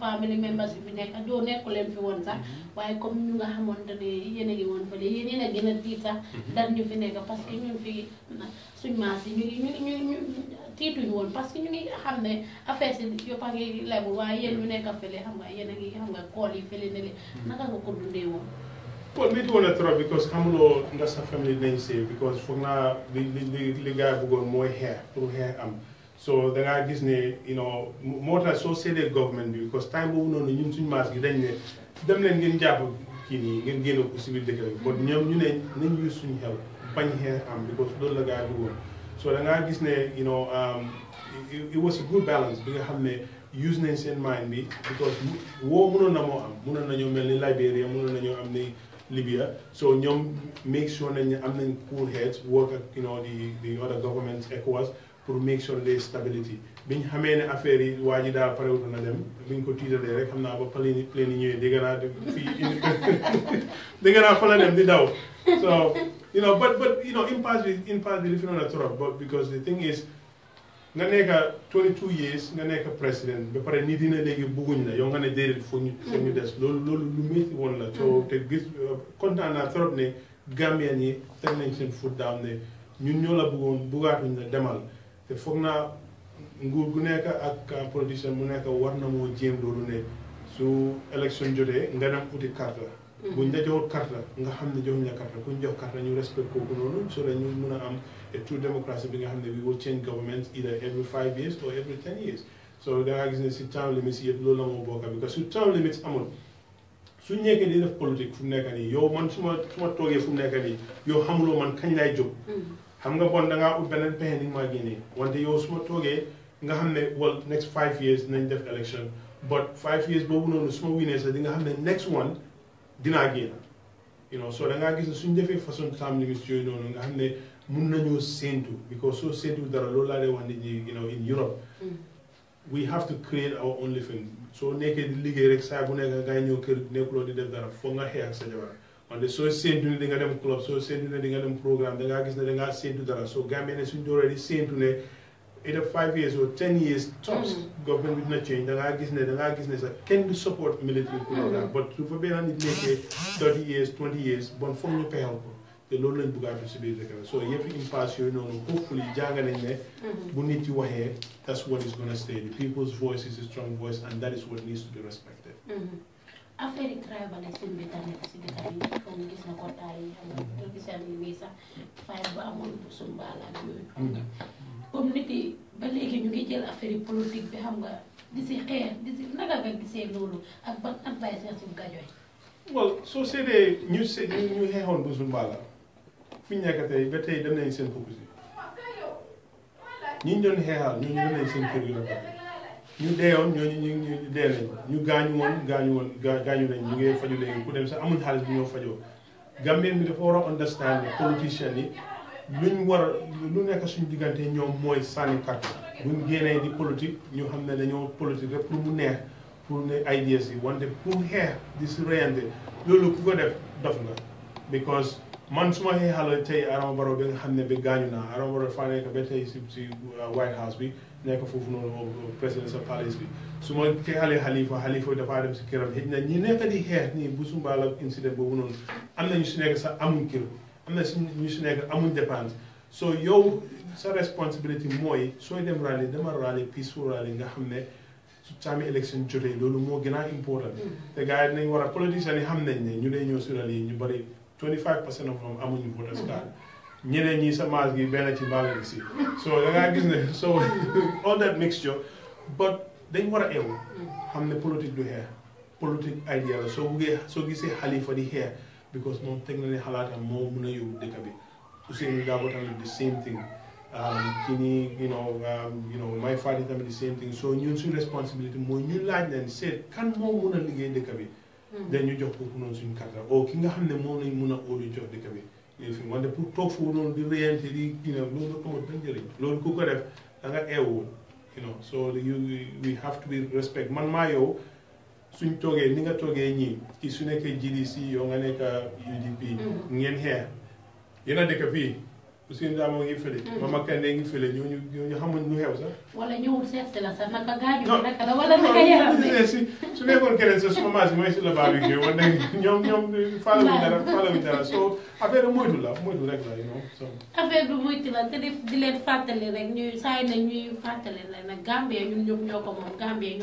family members yi fi nekk doo nekku leen fi woon sax waaye comme ñu nga xamante ne yéen a ngi woon fële yéen a gën a tiit sax dar ñu fi nekk parce que ñun fi suñ maas yi ñu tiituñu woon parce que ñu ngi xam ne affaire si yëpp a ngi lebu waaye yéen ñu nekk fële xam nga yéen a ngi xam nga kool yi fële ne le naka nga ko dundee woon. Well, métti woon na trop because xamuloo nga sa famille dinañ save because foog naa li gars yi bëggoon mooy xeex pour xeex am. so da ngaa gis ne you know moo tax soo seedee government bi because time boobu noonu ñun suñu maas gi dañ ne dem leen ngeen jàpp kii nii ngeen génne ko si biir dëkk bi but ñoom ñu ne nañ use suñu xel bañ xeex am because loolu la gaa yi bëggoon so da ngaa gis ne you know it was a good balance bi nga xam ne use nañ seen mind bi because woo mënoon na moo am mënoon nañoo mel ni Liberia mënoon nañoo am ni Libya so ñoom make sure nañ ne am nañ cool heads work ak you know the other governments ECOWAS pour make sure there is stability biñ xamee ne affaire yi waa ji daal parewutu na dem biñ ko tiitalee rek xam naa ba plane yi ñëwee dégg naa fii dégg naa fa la dem di daw so you know but you know impasse bi li fi noonu trop but because the thing is nga nekk 22 years nga nekk président ba pare nit dina léegi bugguñ la yow nga ne déedéet foog ñu des loolu lu métti woon la so te gis kontaan naa trop ne Gambian yi teg nañ seen foot down ne ñun ñoo la buggaatuñ la demal te foog naa nguur gu nekk ak politicien mu nekk war na moo jéem loolu ne su élection jotee nga dem uti carte buñ la joxut carte nga xam ne joxuñ la carte kuñ jox carte ñu respect kooku noonu so la ñu mun a am a true democracy bi nga xam ne we will change government either every 5 years or every 10 years so da ngaa gis ne si term limits yëpp loolu la moo bokka because su term limits amul suñ nekkee di def politique fu mu nekk nii yow man su ma toogee fu mu nekk nii yow xamuloo man kañ lay jóg xam nga bon da ngaa ut beneen pexe ni maa génnee wante yow su ma toogee nga xam ne well next 5 years nañ def election but 5 years boobu noonu su ma winee sax di nga xam ne next one dinaa génn you know so da ngaa gis ne suñ defee façon term limits yooyu noonu nga xam ne mun nañoo séentu because soo séentu dara loolu laa dee wax nit ñi you know in Europe we have to create our own living soo nekkee di liggéey rek saa bu nekk ngay ñëw kër nekkuloo di def dara foog nga xëy ak sa jabar wante soo séentu ne di nga dem club soo séentu ne di nga dem programme da ngaa gis ne da ngaa séentu dara soo Gambie ne suñ dooree di séentu ne either 5 years or 10 years tops government bi dina change da ngaa gis ne sax kenn du support military programme but su fa benn nit nekkee 30 years 20 years bon foog ñu pexeel ko te loolu lañ bëggaatu si biir dëkk bi so yëpp impasse yooyu noonu hopefully jàng nañ ne bu nit yi waxee that's what is going to stay the people's voice is a strong voice and that is what needs to be respected affaire yi tribalisme bi tamit si dëkk bi comme gis na ko taay yi gisal ni bii sax fay ba amoon sumbaala yooyu xam nga comme nit yi ba léegi ñu ngi jël affaire yi politique bi xam nga di si xeex di si naka nga gisee loolu ak ban advice nga si nga joxe well soo seetee ñu xeexoon bu sumbaala fi ñu nekk tey ba tey dem nañ seen focus yi ñi doon xeexal ñooñu dem nañ seen kër yu rafet ñu deewoon ñooñu ñu dee nañ ñu gaañu nañ ñu ngi faju léegi ku dem sax amuñ xaalis bu ñoo fajoo Gambien bi dafa war a understand ne politiciens yi lu nekk suñu diggante ñoom mooy sànni carte buñ génnee di politique ñu xam ne dañoo politique rek pour mu neex pour ne ideas yi wante pour xeex di si reyante loolu ku ko def dof nga because man su ma xeexal tey Adama Barrow bi nga xam ne ba gaañu naa Adama Barrow faa nekk ba tey si White House bi nekk foofu noonu président sa palace bi su ma xeexalee Halifa dafaa dem si këram xëy na ñi nekk di xeex nii bu sumbaala incident boobu noonu am na ñu si nekk sax amuñ kër am na ñu si nekk amuñ dépense so yow sa responsibility mooy sooy dem rally dama rally peaceful rally nga xam ne su taami élection jotee loolu moo gën a important te gars yi dinañ war a politiciens yi xam nañ ne ñu dee ñëw si rally yi ñu bëri 25% of them amuñu voters card ñeneen ñi sa maas gi benn ci mbaala gi si so da ngaa gis ne so all that mixture but dañ war a eewu xam ne politique du xeex politique idea la soo gisee Halifa di xeex because moom teg na ne xalaatam moo mun a yóbbu dëkk bi Ousainou Darboe tamit the same thing kii nii you know my father tamit the same thing so ñun suñu responsibility mooy ñu laaj leen seet kan moo mun a liggéey dëkk bi dañu jox kooku noonu suñu carte o ki nga xam ne moom lañ mun a óolu jox dëkk bi fi wante pour toog foofu noonu di réyante di loolu amul benn njëriñ loolu ku ko def da nga eewu so we have to be respect man maa yow suñ toogee ni nga toogee ñii ki su nekkee GDC yow nga nekk UDP ngeen xeex yéen a dëkk fii Ousainou Darboe ngi fële Mama Kandeh ngi fële ñooñu xamuñ lu xew sax wala ñëwul seet si la sax naka gaañu naka la wala naka yaram su nekkoon keneen sax suma maas mooy si la baa bi kii wante ñoom faalawuñ dara so affaire moytu rek la so affaire bi moytu la te di leen fàttali rek ñuy saa yi ñuy fàttali rek nag Gambie ñun ñëpp ñoo ko moom Gambie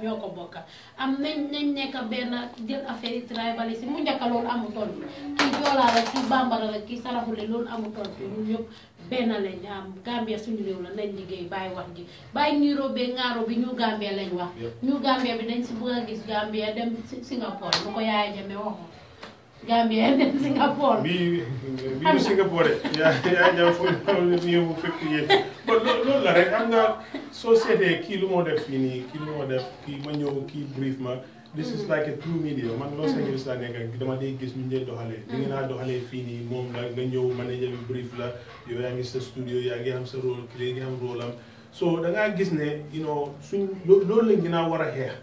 ñoo ko bokka am nañ nekk benn jël affaire yi tribalisme mu njëkk loolu amutoon kii Joolaa la kii Bambara la kii Saraxule loolu amutoon fi ñun ñëpp benn lañ am Gambia suñu réew la nañ liggéey bàyyi wax ji bàyyi niiroo bee ŋaaroo bi ñu Gambia lañ wax ñu Gambia bi dañ si bëgg a gis Gambia dem Singapore bu ko Yaya Jammeh waxoon Gambia dem Singapore bi Singapore Yaya Jammeh foofu ñu yóbbu fekk yéen ba loolu la rek xam nga soo seetee kii lu moo def fii nii kii lu moo def kii ma ñëw kii brief ma this is like a true media man Los Angeles laa nekk dama dee gis ñu dee doxalee li ngeen a doxalee fii nii moom la nga ñëw manager bi brief la yow yaa ngi sa studio yaa ngi am sa rôle kii ngi am rôle am so da ngaa gis ne you know suñ loolu lañ gën a war a xeex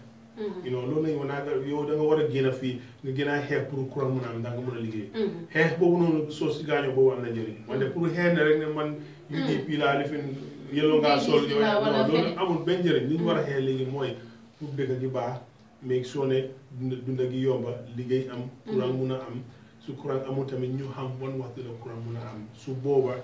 you know loolu lañ war a yow da nga war a génn fii nga gën a xeex pour courant mun a am da nga mën a liggéey xeex boobu noonu soo si gaañoo boobu am na njëriñ wante pour xeex ne rek ne man UDP laa lifin yelloo ngaa sol yooyu loolu amul benn njëriñ li ñu war a xeex léegi mooy pour dëkk gi baax make sure ne dunda gi yomba liggéey am courant mun a am su courant amul tamit ñu xam wan waxtu la courant mun a am su booba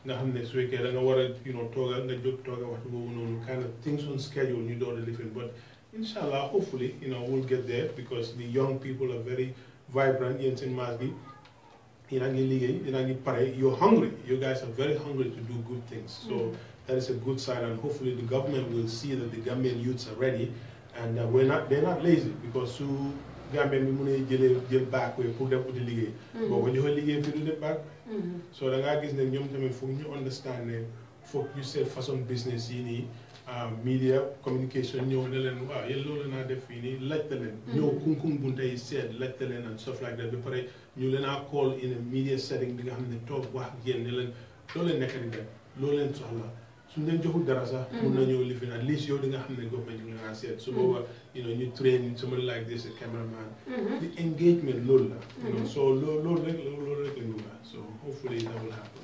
nga xam ne su fekkee da nga war a you know tooga nga jóg tooga waxtu boobu noonu kind of things on schedule ñu door a lifin but inshallah hopefully you know we'll get there because the young people are very vibrant yéen seen maas bi yéen a ngi liggéey yéen a ngi pare you're hungry you guys are very hungry to do good things so that is a good sign and hopefully the government will see that the Gambian youths are ready and they're not lazy because su Gambian bi mu ne jël back way pour def uti liggéey boo ko joxee liggéey fi du def back so da ngaa gis ne ñoom tamit foog ñu understand ne foog ñu seet façon business yi nii media communication ñëw ne leen waaw yéen loolu naa def fii nii laajte leen ñëw kum bunte yi seet laajte leen and stuff like that ba pare ñu leen a call in a media setting bi nga xam ne toog wax ak yéen ne leen loolu leen nekk di def loolu leen soxla suñ leen joxul dara sax mun na ñëw lifin at least yow di nga xam ne government ñu nga seet su booba you know ñu train somebody like this a cameraman the engagement loolu la you know so loolu rek la ñu wax so hopefully that will happen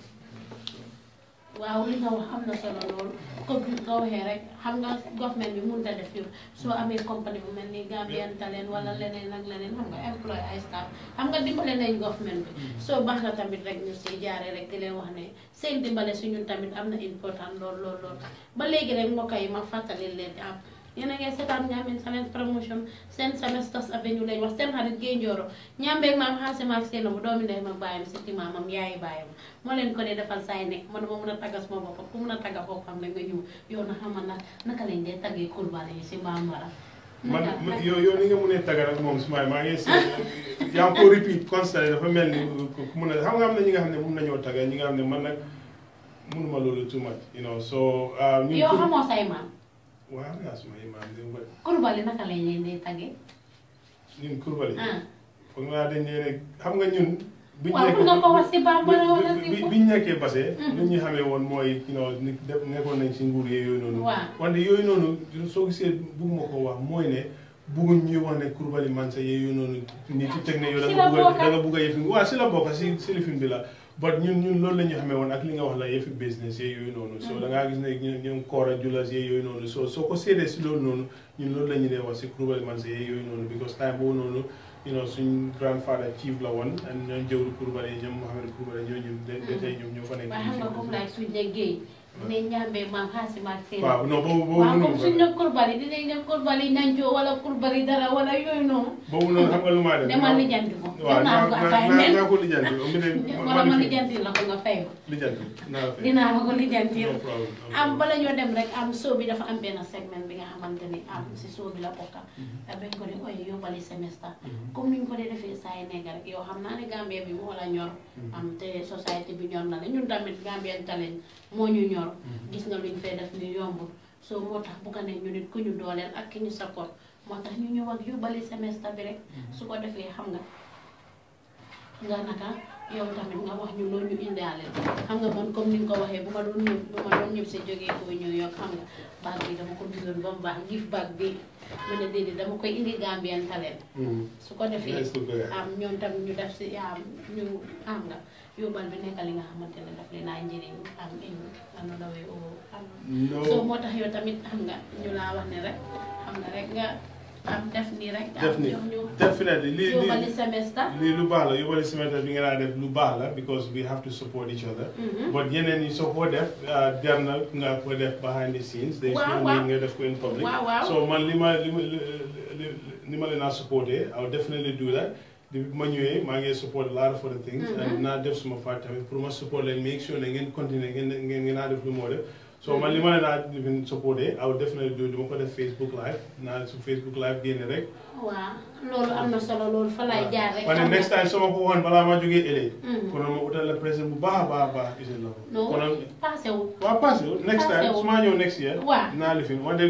waaw li nga wax am na solo loolu comme ni nga waxee rek xam nga government bi mënut a def yëpp soo amee compagnie bu mel ni Gambian Talent wala leneen ak leneen xam nga employé ay staff xam nga dimbale nañ government bi soo baax na tamit rek ñu si jaaree rek di leen wax ne seen dimbale si ñun tamit am na important lool ba léegi rek mbokk yi ma fàttali leen am yéen a ngi seetaan Gambian Talents promotion seen Semesters Avenue lañ wax seen xarit Gaye Njoro ñambeeg maam xaasima ak seen bu doomi ndey ma bàyyam si maamam yaayi bàyyam moo leen ko dee defal saay nekk man dama mën a taggas ma boppam ku mën a tagga boppam rek nga ñëw yow na xamal naka lañ dee taggee Krubally yi si Bambaras man yow ni nga mënee tagga rek moom su maa ngi seet yaa ngi ko repeat constant dafa mel ni ku mun a xam nga am na ñi nga xam ne mun nañoo tagga ñi nga xam ne man nag mënuma loolu too much you know so yow xamoo say maam waaw naa suma imaam di ko Krubally naka lañ leen dee taggee ñun Krubally foog naa dañ ne xam nga ñun waaw nga ko wax si Bambara wala si biñ nekkee Basse lu ñu xamee woon mooy nekkoon nañ si nguur yooyu noonu wante yooyu noonu soo gisee bugguma ko wax mooy ne bugguñ ñuy wax ne Krubally man sa yooyu noonu nit ci teg ne yow da nga bugg a yëfin waaw si la bokk si lifin bi la but ñun loolu la ñu xamee woon ak li nga wax la yëfi business yooyu noonu so da ngaa gis ne ñoom koora julas yooyu noonu soo ko séedee si loolu noonu ñun loolu la ñu dee wax si Krubally man sa yooyu noonu because time boobu noonu you know suñ grandfather chief la woon and ñoom jëwru Krubally ñoom Mohamed Krubally ñooñu tey ñoom ñoo fa nekk waaye xam nga comme laaj suñ ne Gaye dinañ ñaambee maam xaasima ak seen waaw non boobu waaw comme suñ ne Krubally dinañ ne Krubally nancoo wala Krubally dara wala yooyu noonu boobu noonu xam nga lu maa def demal lijjanti ko waaw naa ko lijjanti wala ma lijjanti la ko nga fay ko lijjanti dinaa la ko lijjanti am bala ñoo dem rek am show bi dafa am benn segment bi nga xamante ni am si show bi la bokka bañ ko di koy yóbbali semestre comme niñ ko dee defee saa yi nekk rek yow xam naa ne Gambia bi moo la ñor am te société bi ñor na la ñun tamit Gambian Talent moo ñu ñor gis nga luñ fay def ni yombul so moo tax bu ko ne ñu nit ku ñu dooleel ak ki ñu support moo tax ñu ñëw ak yóbbali semestre bi rek su ko defee xam nga naka yow tamit nga wax ñu loolu ñu indaale xam nga man comme ni nga ko waxee bu ma doon ñëpp si jógee ko New York xam nga bag bi dama ko bindoon ba mu baax gift bag bi ma ne déedéet dama koy indi Gambian Talent su ko defee am ñoom tamit ñu def si ñu am nga yóbbal bi nekk li nga xamante ne daf leen a njëriñ am another way am so moo tax yow tamit xam nga ñu laa wax ne rek xam nga rek nga am def nii rek am jox ñu definitely yóbbali semestre lii lu baax la yóbbali semestre bi nga naa def lu baax la because we have to support each other but yeneen yi soo ko def jar na nga ko def behind the scenes there is no need nga def ko in public so man li ma leen a supporté I'll definitely do that depuis ma ñëwee maa ngi support a lot of other things and naa def suma part tamit pour ma support leen make sure ne ngeen continuer ngeen naa def lu moo def So man li ma ne naa even supporté I would definitely do duma ko def Facebook live naa su Facebook live génne rek. waaw loolu am na solo loolu fa lay jaar rek. waaw next time sama ko waxoon balaa ma jógee LA. konoon ma utal la président bu baax a baax incha allah. non passé wul. waaw passé wul next time su ma ñëw next year. waaw naa lifin wante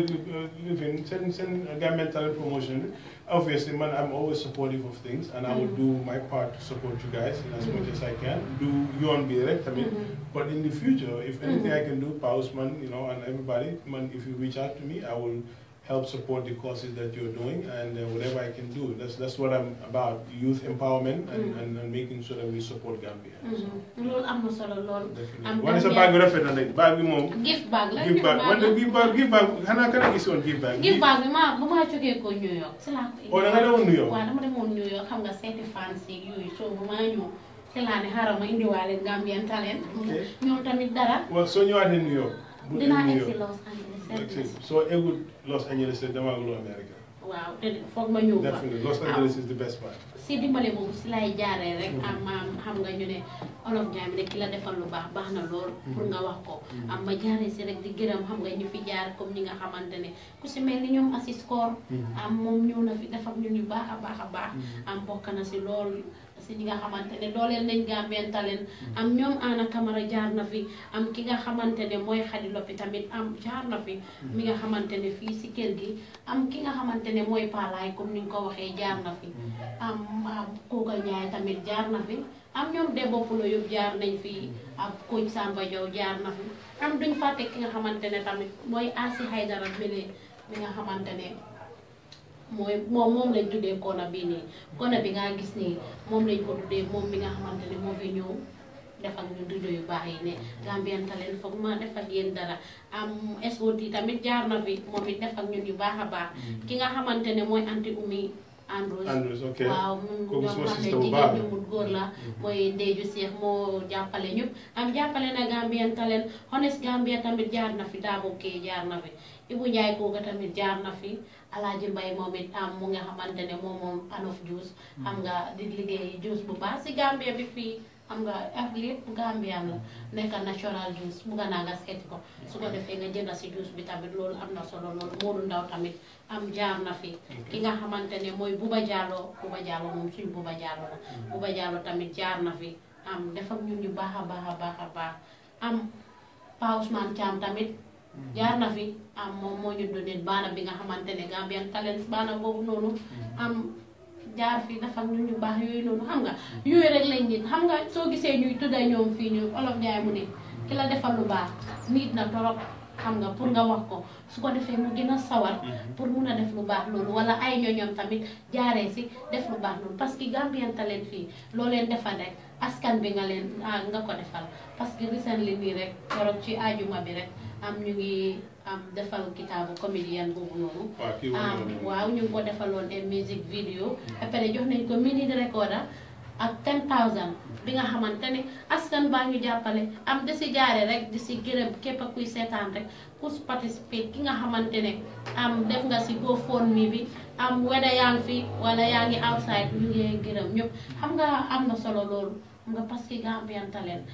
lifin seen Gambian talent promotion obviously man I'm always supportive of things and I will do my part to support you guys in as much as I can. Do yoon bi rek tamit. But in the future if anything I can do pause man you know and everybody man if you reach out to me I will help support the causes that you're doing and whatever I can do. That's what I'm about, youth empowerment and making sure that we support Gambia. Loolu am na solo loolu. Definitely. Wane sa bag bi rafet na nag bag bi moom. Gift bag la gift bag wante gift bag xanaa kan a gisoon gift bag. gift bag bi bu ma jógee ko New York si laa ko. da nga demoon New York. waaw dama demoon New York xam nga seeti fans yi yooyu so bu ma ñëw si laa ne xaaral ma indiwaale Gambian talent. ñoom tamit dara. waaw soo ñëwaatee New York. dinaa egg si Los Angeles. So egul Los Angeles dama agul America. Wow, foog ma ñëw fa. Definitely, Los Angeles is the best part. Si dimbale boobu si lay jaaree rek am xam nga ñu ne Olof Njaay mi ne ki la defal lu baax baax na lool pour nga wax ko. Am ma jaaree si rek di gërëm xam nga ñu fi jaar comme ñi nga xamante ne ku si mel ni ñoom Assis Koor. Am moom ñëw na fi defal ñun yu baax a baax. Am bokk na si lool si ñi nga xamante ne dooleel nañ Gambian talent. Am ñoom Ana Camara jaar na fi am ki nga xamante ne mooy Xadi Loppi tamit am jaar na fi. Mi nga xamante ne fii si kër gi am ki nga xamante ne mooy Palaay comme ni nga ko waxee jaar na fi. Am Kooka Njaay tamit jaar na fi am ñoom de bopp la yëpp jaar nañ fi ak Coach Samba Diaw jaar na fi am duñ fàtte ki nga xamante ne tamit mooy Asi Haydara Bele mi nga xamante ne mooy moom lañ tuddee kona bii nii kona bi nga gis nii moom lañ ko tuddee moom mi nga xamante ne moo fi ñëw def ak ñun rido yu baax yi ne Gambian talent foog ma def ak yéen dara am SOT tamit jaar na fi moom it def ak ñun yu baax a baax ki nga xamante ne mooy anti umi Andrews ok waaw ñoom xam ne jigéen ñu mut góor la mooy Ndeju Seex moo jàppale ñëpp am jàppale na Gambian talent Honest Gambia tamit jaar na fi Daabo Kee jaar na fi Ibu Njaay kooga tamit jaar na fi Alaaji Mbay moom it am mu nga xamante ne moom Anof Juice xam nga di liggéey juice bu baax si Gambia bi fii xam nga ak lépp Gambian la nekk natural juice mu nga naa nga seeti ko su ko defee nga jënd si juice bi tamit loolu am na solo loolu Moodu Ndaw tamit am jaar na fi ki nga xamante ne mooy Buba Jallow moom suñ Buba Jallow la Buba Jallow tamit jaar na fi am def ak ñun ñu baax a baax am Pa Ousmane Thiam tamit jaar na fi am moom moo ñu donné baana bi nga xamante ne Gambian Talents baana boobu noonu am jaar fi dafa ñu ñu baax yooyu noonu xam nga yooyu rek lañ nit xam nga soo gisee ñuy tudda ñoom fii ñu Olof Njaay mu ne ki la defal lu baax nit na torop xam nga pour nga wax ko su ko defee mu gën a sawar pour mun a def lu baax loolu wala ay ñoñoom tamit jaaree si def lu baax loolu parce que Gambian Talent fii loo leen defal rek askan bi nga ko defal parce que recently nii rek keroog ci ajuma bi rek am ñu ngi am defal kitaabu comédien boobu noonu waaw ñu ngi ko defaloon music video après jox nañ ko mini recorder ak 10,000 bi nga xamante ne askan baa ñu jàppale am di si jaare rek di si gërëm képp kuy seetaan rek ku participer ki nga xamante ne am def nga si GoFundMe bi am weda yaa ngi fi wala yaa ngi outside ñu ngi gërëm ñëpp xam nga am na solo loolu nga parce que Gambian Talent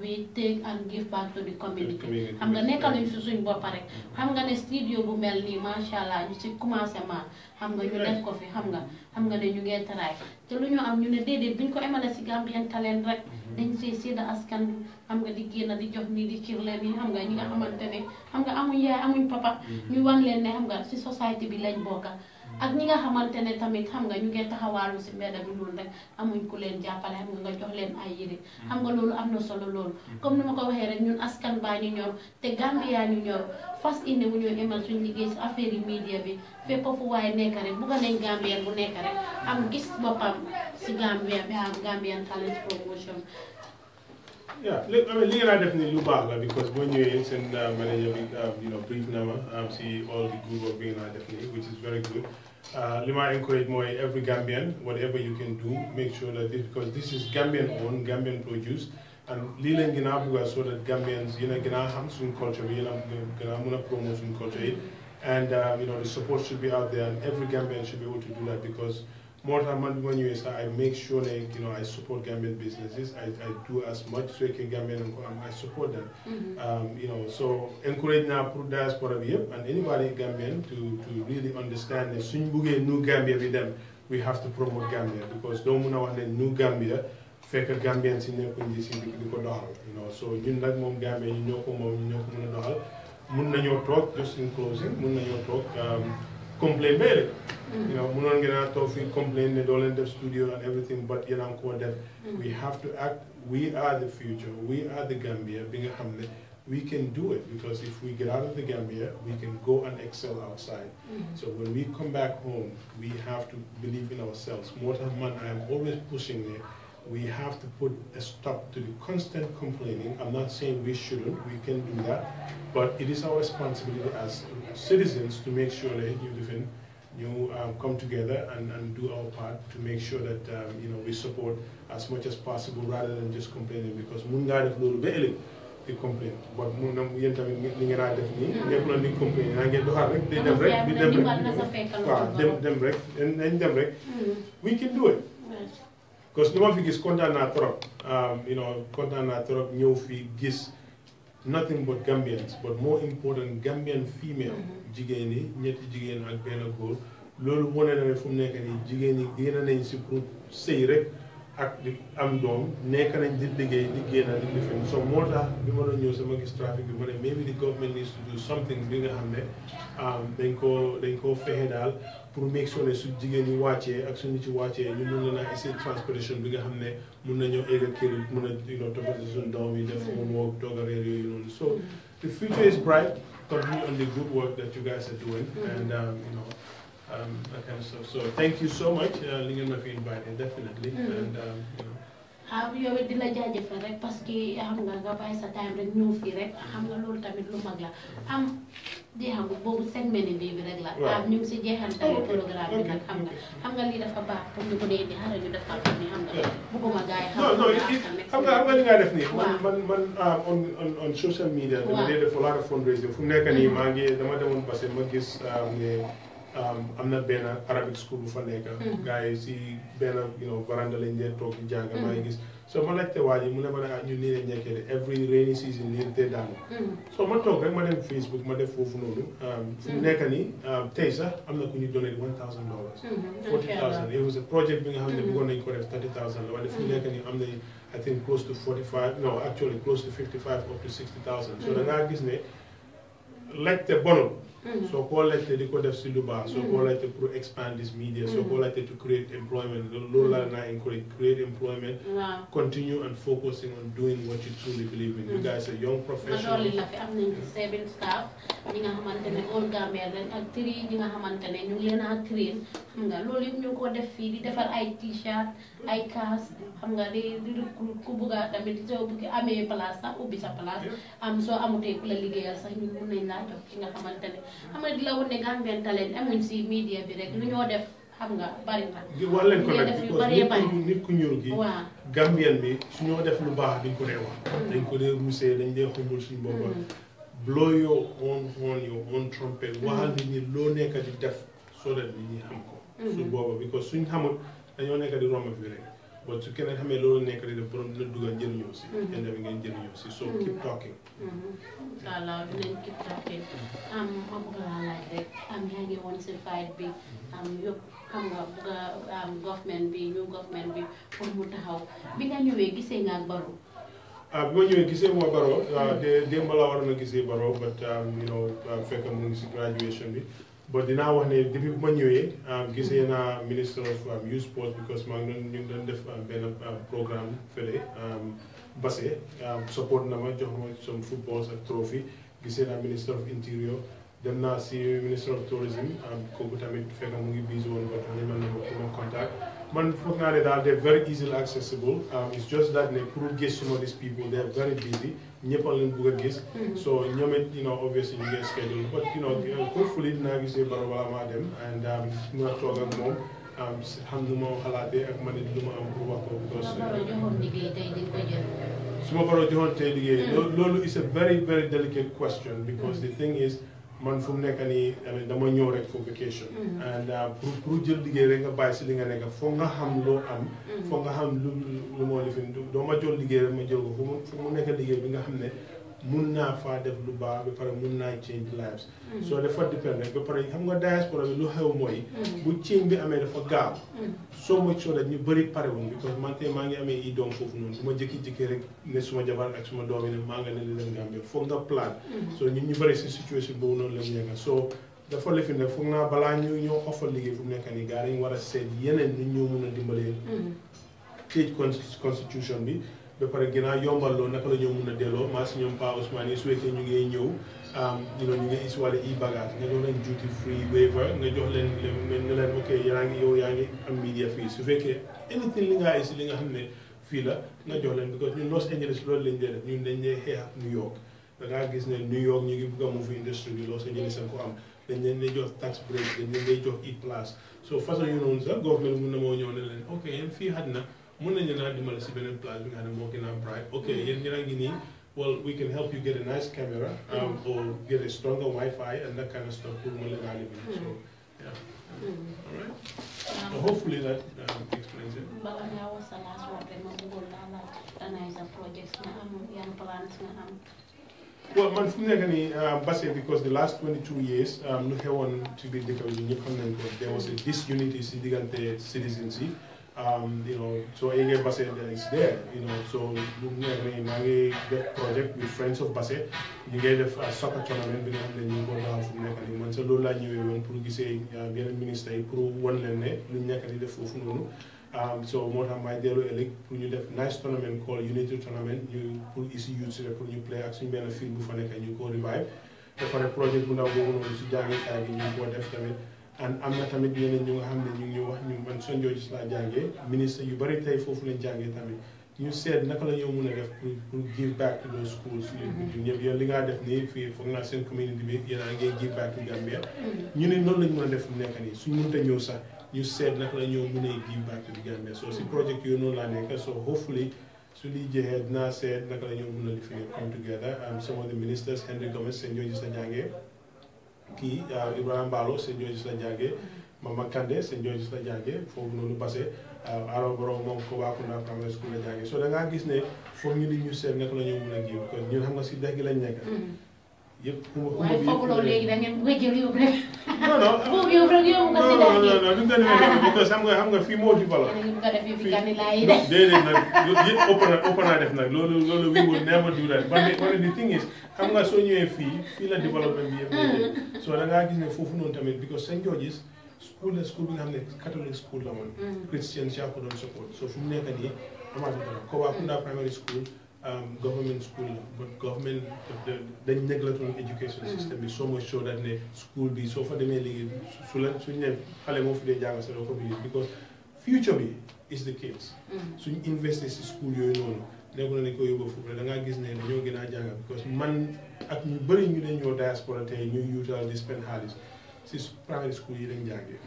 we take and give back to the community xam nga nekkaluñ si suñ bopp rek xam nga ne studio bu mel nii macha allah ñu si commencement xam nga ñu def ko fi xam nga ne ñu ngee taraay te lu ñu am ñu ne déedéet buñ ko emale si Gambian Talent rek dañ see sédda askan xam nga di génn di jox nii di cir leen yi xam nga ñi nga xamante ne xam nga amuñ yaay amuñ papa ñu wan leen ne xam nga si société bi lañ bokka ak ñi nga xamante ne tamit xam nga ñu ngee taxawaalu si mbedda bi loolu rek amuñ ku leen jàppale xam nga jox leen ay yére xam nga loolu am na solo loolu comme ni ma ko waxee rek ñun askan baa ñu ñor te Gambia ñu ñor fas indi bu ñoo emal suñ liggéey si affaire yi media bi fépp fu waaye nekk rek bugga nañ Gambien bu nekk rek am gis boppam si Gambia bi am Gambian Talent Promotion. Yeah, I mean, li nga def ni lu baax la because boo ñëwee seen manager bi brief na ma see all the good work bi nga def ni which is very good. Li ma encourage mooy every Gambian whatever you can do make sure that because this is Gambian owned Gambian produced and lii leen gën a bugga so that Gambians yéen a gën a xam suñ culture bi yéen a gën a mën a promote suñ culture yi and the support should be out there and every Gambian should be able to do that because More time man US, I make sure that I support Gambian businesses. I do as much so I can Gambian I support them. So encourage now pro diaspora and anybody Gambian to really understand that soon we new Gambia with them, we have to promote Gambia because don't want to new Gambia fekk Gambians in di ko doxal. So ñun nak mom Gambia ñu ñoko mëna doxal. Mën nañu tok just in closing, mën nañu tok complain better. Munon gonna talk complain they don't the studio and everything, but we have to act. We are the future. We are the Gambia. Being a we can do it because if we get out of the Gambia, we can go and excel outside. So when we come back home, we have to believe in ourselves. More than man, I am always pushing there. We have to put a stop to the constant complaining. I'm not saying we shouldn't. We can do that, but it is our responsibility as citizens to make sure that you come together and do our part to make sure that we support as much as possible rather than just complaining because mun nga def lolu be elek di complain but mun nam yeen tamit li nga def ni nepp na ni complain na ngeen doxal rek di dem rek dem rek nañ dem rek we can do it because ni ma fi gis kontaan naa trop kontaan naa trop ñëw fi gis nothing but Gambians, but more important, Gambian female. Jigéen yi ñetti jigéen ak benn góor loolu wane na ne fu mu nekk nii jigéen yi génn nañ si pour sëy rek ak di am doom nekk nañ di liggéey di génn di lifin so moo tax bi ma doon ñëw sama gis trafic bi ma ne maybe the government needs to do something bi nga xam ne dañ koo fexe daal pour make sure ne su jigéen ñi wàccee ak suñu ci wàccee ñu mun leen a essayer transportation bi nga xam ne mun nañoo egg ak kër yi mun a toppatoo suñu doom yi def homework toog a réer yooyu noonu so the future is bright. Continue on the good work that you guys are doing, and that kind of stuff. So thank you so much, Lingen ma fi invited definitely, and yow it di la jaajëfal rek parce que xam nga bàyyi sa time rek ñëw fii rek xam nga loolu tamit lu mag la jeexam boobu segment bi rek la ñu ngi si jeexantali programme bi nag xam nga lii dafa baax pour ñu ko dee di xaaral ñu defal ko ni xam nga bëgguma gaay xam nga li nga def nii man on social media dama dee def a lot of fundraising fu mu nekk nii maa ngi dama demoon passé ma gis ne am na benn Arabic school bu fa nekk gars yi si benn veranda lañ dee toog di jàng maa ngi gis so ma laajte waa ji mu ne ma ne ñun nii lañ nekkee de every rainy season nii te daanu so ma toog rek ma dem Facebook ma def foofu noonu fu mu nekk nii tey sax am na ku ñu donate $1,000 $40,000 it was a project bi nga xam ne bëggoon nañ ko def $30,000 la waaye fu mu nekk nii am na I think close to 45 no actually close to 55 up to 60,000 so da ngaa gis ne laajte bonul so call it the code of Siluba, so call it to expand this media, so call it to create employment. Lola and I encourage create employment, continue and focusing on doing what you truly believe in. You guys are young professionals. I'm 7 staff, all Gambia, and 3 ñu train. Lolu ñu ko def fi di defar ay t-shirt, ay cast, di recruit ku bëgga tamit so bu amé place sax ubbi sa place am so amuté ku la liggéeyal sax ñu mën nañ la jox ki nga xamantene di la wone Gambian talent amuñ ci media bi rek lu ñoo def bari na wax leen ko nak nit ku ñuul gi Gambian bi su ñoo def lu baax dañ ko wax dañ ko rousser dañ xumbul suñu boppa blow your own horn your own trumpet waxal nit ñi lo nekk di def so that nit ñi xam ko su booba because suñ xamul dañoo nekk di romb fi rek but su keneen xamee loolu nekk di def borom dina dugal njëriñoo si yéen tamit ngeen njëriñoo si so keep talking inshallah dinañ keep talking ma bëgg laa laaj rek yaa ngi woon si fight bi yëpp xam nga bëgg government bi ñu government bi pour mu taxaw bi nga ñëwee gisee nga ak Barrow bi ma ñëwee gisee ma Barrow démb laa war na gisee Barrow but fekk mu ngi si graduation bi but dinaa wax ne depuis bu ma ñëwee gisee naa Minister of Youth Sports because maa ngi ñu doon def benn programme fële Basse support na ma jox ma some footballs ak trophy gisee naa Minister of Interior dem naa si Minister of Tourism kooku tamit fekk mu ngi busy woon but ñu mën na ma contact man foog naa ne daal they're very easily accessible it's just that ne pour gis some of these people they're very busy ñëpp a leen bëgg a gis so ñoom it obviously ñu ngi schedule but hopefully dinaa gisee Barrow balaa maa dem and mun a toog ak moom xam nu ma xalaatee ak man it lu ma am pour wax ko because su ma Barrow joxoon tey liggéey loolu is a very very delicate question because the thing is man fu mu nekk nii dama ñëw rek for vacation. and pour jël liggéey rek nga bàyyi si li nga nekk foog nga xam loo am. foog nga xam lu moo lifin doo ma jël liggéey rek ma jël ko fu mu nekk liggéey bi nga xam ne mun naa faa def lu baax ba pare mun naa change lives. so dafa depend rek ba pare xam nga diaspora bi lu xew mooy. bu change bi amee dafa gaaw. so much so that ñu bëri pare wuñ because man tey maa ngi amee i doom foofu noonu su ma jékki-jékki rek ne suma jabar ak suma doom yi ne maa nga ne li leen Gambia foog nga plan. so ñun ñu bëri si situation boobu noonu lañ nekk so dafa lifin ne foog naa balaa ñu ñoo offal liggéey fu mu nekk nii gars dañu war a seet yeneen nit ñoo mun a dimbalee. change constitution bi. ba pare ginnaaw yombal loolu naka la ñoo mun a delloo maa si ñoom Pa Ousmane yi su fekkee ñu ngi ñëw ñu ngi is wala bagage nga jox leen duty free waiver nga jox leen nga leen ok yaa ngi am media fii su fekkee anything li nga si li nga xam ne fii la nga jox leen because ñun Los Angeles loolu lañ dee def ñun dañ dee xeex ak New York da ngaa gis ne New York ñu ngi bugg a move industry bi Los Angeles ko am dañ leen day jox tax break dañ leen day jox place so façon yu noonu sax government mun na moo ñëw ne leen ok yéen fii xaj na mun nañu naa dimbali si beneen place bi nga xam ne moo gën a bright ok yéen ñi ngi nii well we can help you get a nice camera or get a stronger Wi-Fi and that kind of stuff pour mu leen a libi so yeah alright so hopefully that explains it. Bala ngaa wax sa last word rek ma bëggoon laa laaj analyse projects nga am yan plans nga am. Well man fu mu nekk nii Basse because the last 22 years lu xewoon ci biir dëkk bi ñëpp xam nañ ko there was a disunity si diggante citizens yi. So Ege Basse is there, so Mangi get project with Friends of Basse, you get a soccer tournament, you go down from Nekani, so Lola knew when Purugise, the minister, Puru one lene, Lunyakani the Fufunu. So Mota my delo elect, you have nice tournament called Unity Tournament, you put easy youth you play action benefit Bufanek and you go revive. The project Buna go on Sujani, you go definitely. And am na tamit yeneen ñu nga xam ne ñu ngi wax ñu man Son George laa jàngee ministre yu bari tey foofu lañ jàngee tamit ñu seet naka la ñoo mën a def pour give back to those schools. ñu ñëpp yow li ngaa def nii fii foog naa seen community bi yéen a ngi give back to Gambia. ñu ne noonu lañ mën a def mu nekk nii suñ mënta ñëw sax ñu seet naka la ñoo mën a give back to Gambia so si project yooyu noonu laa nekk so hopefully su li jeexee dinaa seet naka la ñoo mën a lifi come together some of the ministers Henry Gomez St. George la jàngee. Kii Ibrahima Ballo St. George la jàngee Mama Kande St. George la jàngee foofu noonu Basse Aro Borom moom Kobakunda Primary School la jàngee so da ngaa gis ne foog ñu ñu seet naka la ñu mën a kii parce que ñun xam nga si dex gi lañ nekk. yëpp waaye foog loolu léegi da ngeen bëgg jël yóbbu rek. non non foog yóbbu rek yóbbu nga si dex gi. non duñ ko demee because xam nga fii moo di bala. yéen a ngi bëgg a def fi Kanilaa yi de. déedéet nag yëpp ëpp naa def nag loolu we would never do that but the thing is xam nga soo ñëwee fii la développement bi yëpp so da ngaa gis ne foofu noonu tamit because St. George's school bi nga xam ne Catholic school la woon. Christian yaa ko doon support so fu mu nekk nii amaatu dara Kobakunda Primary School government school la but government dañ neglect education system bi so much so that ne school bi soo fa demee léegi suñ ne xale moo fi dee jàng sa doo ko bi because future bi is the kids suñ investé si school yooyu noonu nekkul ne ko yóbbu foofu da ngaa gis ne dañoo gën a jàng because man ak ñu bëri ñu ne ñoo diaspora tey ñuy yuutal di spend xaalis si primary school yi dañ jàngee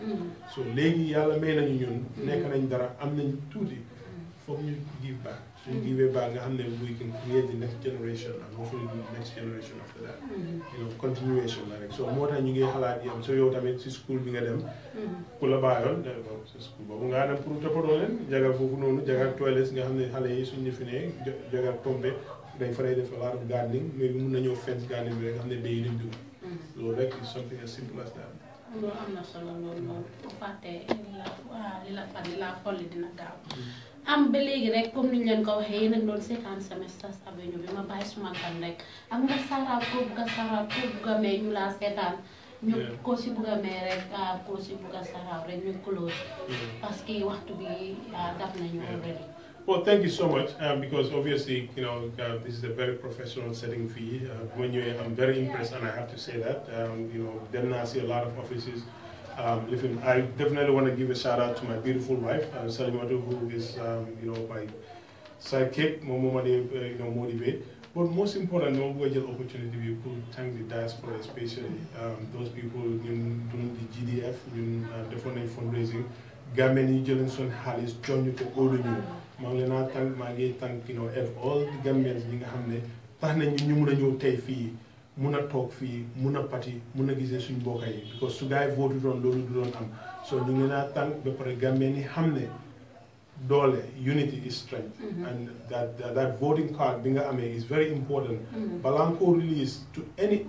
so léegi yàlla may nañu ñun nekk nañ dara am nañ tuuti foog ñu give back suñu give back nga xam ne we can create the next generation and hopefully the next generation after that continuation la rek so moo tax ñu ngi xalaat yam so yow tamit si school bi nga dem ku la bàyyoon si school boobu nga dem pour toppatoo leen jagal foofu noonu jagal toilets nga xam ne xale yi suñu fi ne jagal pompe dañ fa lay def a lot of gardening mais bi mun na ñëw fence gardening bi rek nga xam ne béy yi dañ dugg loolu rek is something as simple as that. loolu am na solo loolu bu fàttee li la folli dina gaaw am ba léegi rek comme niñ leen ko waxee yéen a doon seetaan Semesters Avenue bi ma bàyyi suma kan rek ak nga saaraat ko bugg a may ñu laa seetaan ñu ko si bugg a may rek ko si bugg a saaraat rek ñu close parce que waxtu bi daf nañu already. Well, thank you so much because obviously, this is a very professional setting fee. When I'm very impressed, and I have to say that. Then I see a lot of offices. I definitely want to give a shout out to my beautiful wife, Salimatu, who is, my sidekick, Momodou B. But most importantly, we get opportunity to thank the diaspora, especially those people doing the GDF, definitely fundraising. Gambian yi jëleen son xaalis jox ñu ko óolu ñu maa ngi leen a tànk maa ngi tànk all the Gambians ñi nga xam ne tax nañ ñu mun a ñëw tey fii mun a toog fii mun a pati mun a gisee suñ mbokk yi because su gars yi vote doon loolu du doon am so ñu ngi naa tànk ba pare Gambien yi xam ne doole unity is strength and that voting card bi nga amee is very important balaa nga koo release to any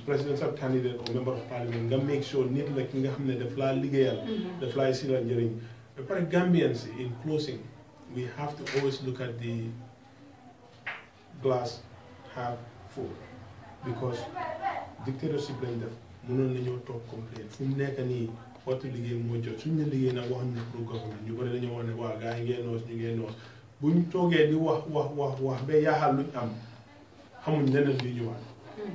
presidential candidate or member of parliament nga make sure nit la ki nga xam ne daf laa liggéeyal daf laa si la njëriñ ba pare Gambians in closing we have to always look at the glass half full because dictatorship lañ def mënoon nañoo toog complain fu mu nekk nii waxtu liggéey moo jot suñ ne liggéey nag wax ñu pour government ñu bëri dañoo wax ne waa gars yi ngeen noos ñu ngeen noos buñ toogee di wax ba yaaxal luñ am xamuñ leneen luy ñëwaat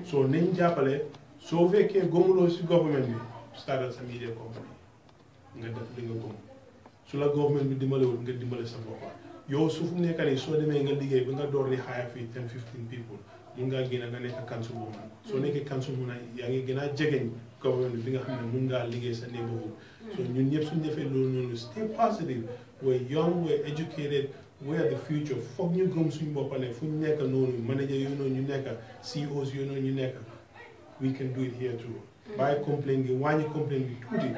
so nañ jàppale soo fekkee gomuloo si government bi startal sa media company nga def li nga gom su la government bi dimbalewul nga dimbale sa bopp yow su fu nekk nii soo demee nga liggéey ba nga door di hire fii 10-15 people mun ngaa génn nga nekk council woman soo nekkee council woman yaa ngi gën a jegeñ government bi nga xam ne mun ngaa liggéey sa neighborhood so ñun ñëpp suñu defee loolu noonu stay positive we're young we're educated we're the future foog ñu gëm suñu bopp ne fu ñu nekk noonu manager yooyu noonu ñu nekk CEOs yooyu noonu ñu nekk we can do it here too bàyyi complain gi wàññi complain gi tuuti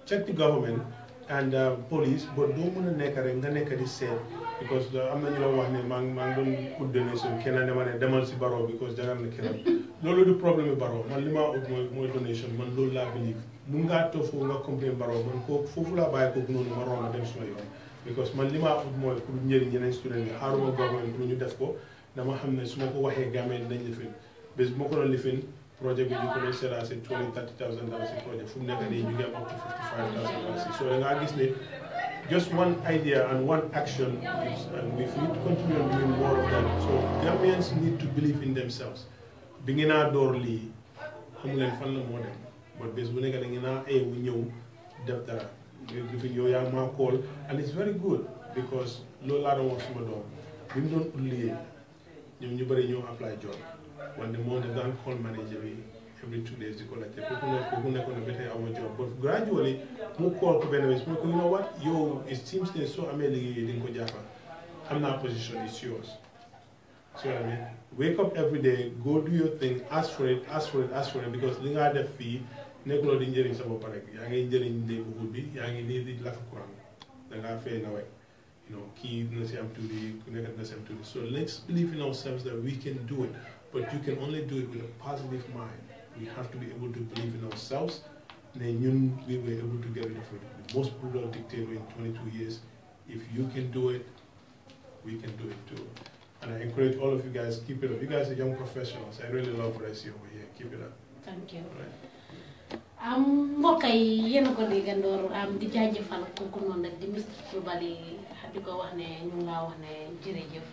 check the government and police but doo mën a nekk rek nga nekk di seet because am na ñu la wax ne maa ngi doon ut donation kenn ne ma ne demal si baro because jagal na kenn loolu du problème bi baro man li ma ut mooy donation man loolu laa believe mun ngaa toog foofu nga complain baro man ko foofu laa bàyyi kooku noonu ma romb dem suma yoon because man li ma ut mooy pour njëriñ ñeneen student yi xaaruma government pour ñu def ko dama xam ne su ma ko waxee Gambie dinañ lifin bés bu ma ko doon lifin projet bi ñu ko doon seedaa si $20,000-$30,000 si projet fu mu nekk nii ñu ngi am up to $55,000 so da ngaa gis ne just one idea and one action is, and we need to continue doing more of that. So Gambians need to believe in themselves. Bi ngeen a door lii xam leen fan la moo dem but bés bu nekk da ngeen a wu ñëw def dara lifin yow yaa maa call and it's very good because loolu laa doon wax suma doom bi mu doon ut liggéey ñoom ñu bëri ñoo apply job wante moo ne daan call manager bi every 2 days di ko laajte kooku nekkoon na ba tey amoo job but gradually mu call ko benn bés mu ne ko you know what yow it seems ne soo amee liggéey di nga ko jàppal xam naa position is yours so I mean wake up every day go do your thing ask for it because li ngaa def fii nekkuloo di njëriñ sa bopp rek yaa ngi njëriñ neighborhood bi yaa ngi nii di lakk courant da ngaa fay nawet kii dina si am tuuti ku nekk dina si am tuuti so let's believe in ourselves that we can do it but you can only do it with a positive mind. We have to be able to believe in ourselves. We were able to get rid of it. The most brutal dictator in 22 years. If you can do it, we can do it too. And I encourage all of you guys, keep it up. You guys are young professionals. I really love what I see over here. Keep it up. Thank you. Right. Mbokk yi yéen a ko déggandoor di jaajëfal kooku noonu nag di Mr Krubally di ko wax ne ñu ngi laa wax ne jërëjëf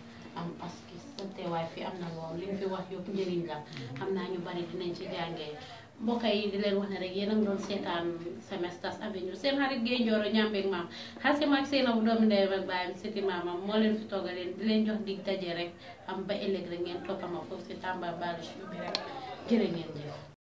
parce que sa teewaay fi am na lool li ñu fi wax yëpp njëriñ la xam naa ñu bari dinañ ci jàngee mbokk yi di leen wax ne rek yéen a ngi doon seetaan Semesters Avenue seen xarit Gaye Njoro ñambeeg maam xase maag seen bu doomi ndeyam ak baayam siti maamam moo leen fi toogaleen di leen jox dig daje rek ba ëllëg rek ngeen toppama foofu si Tamba Balish bi rek jërë ngeen jëf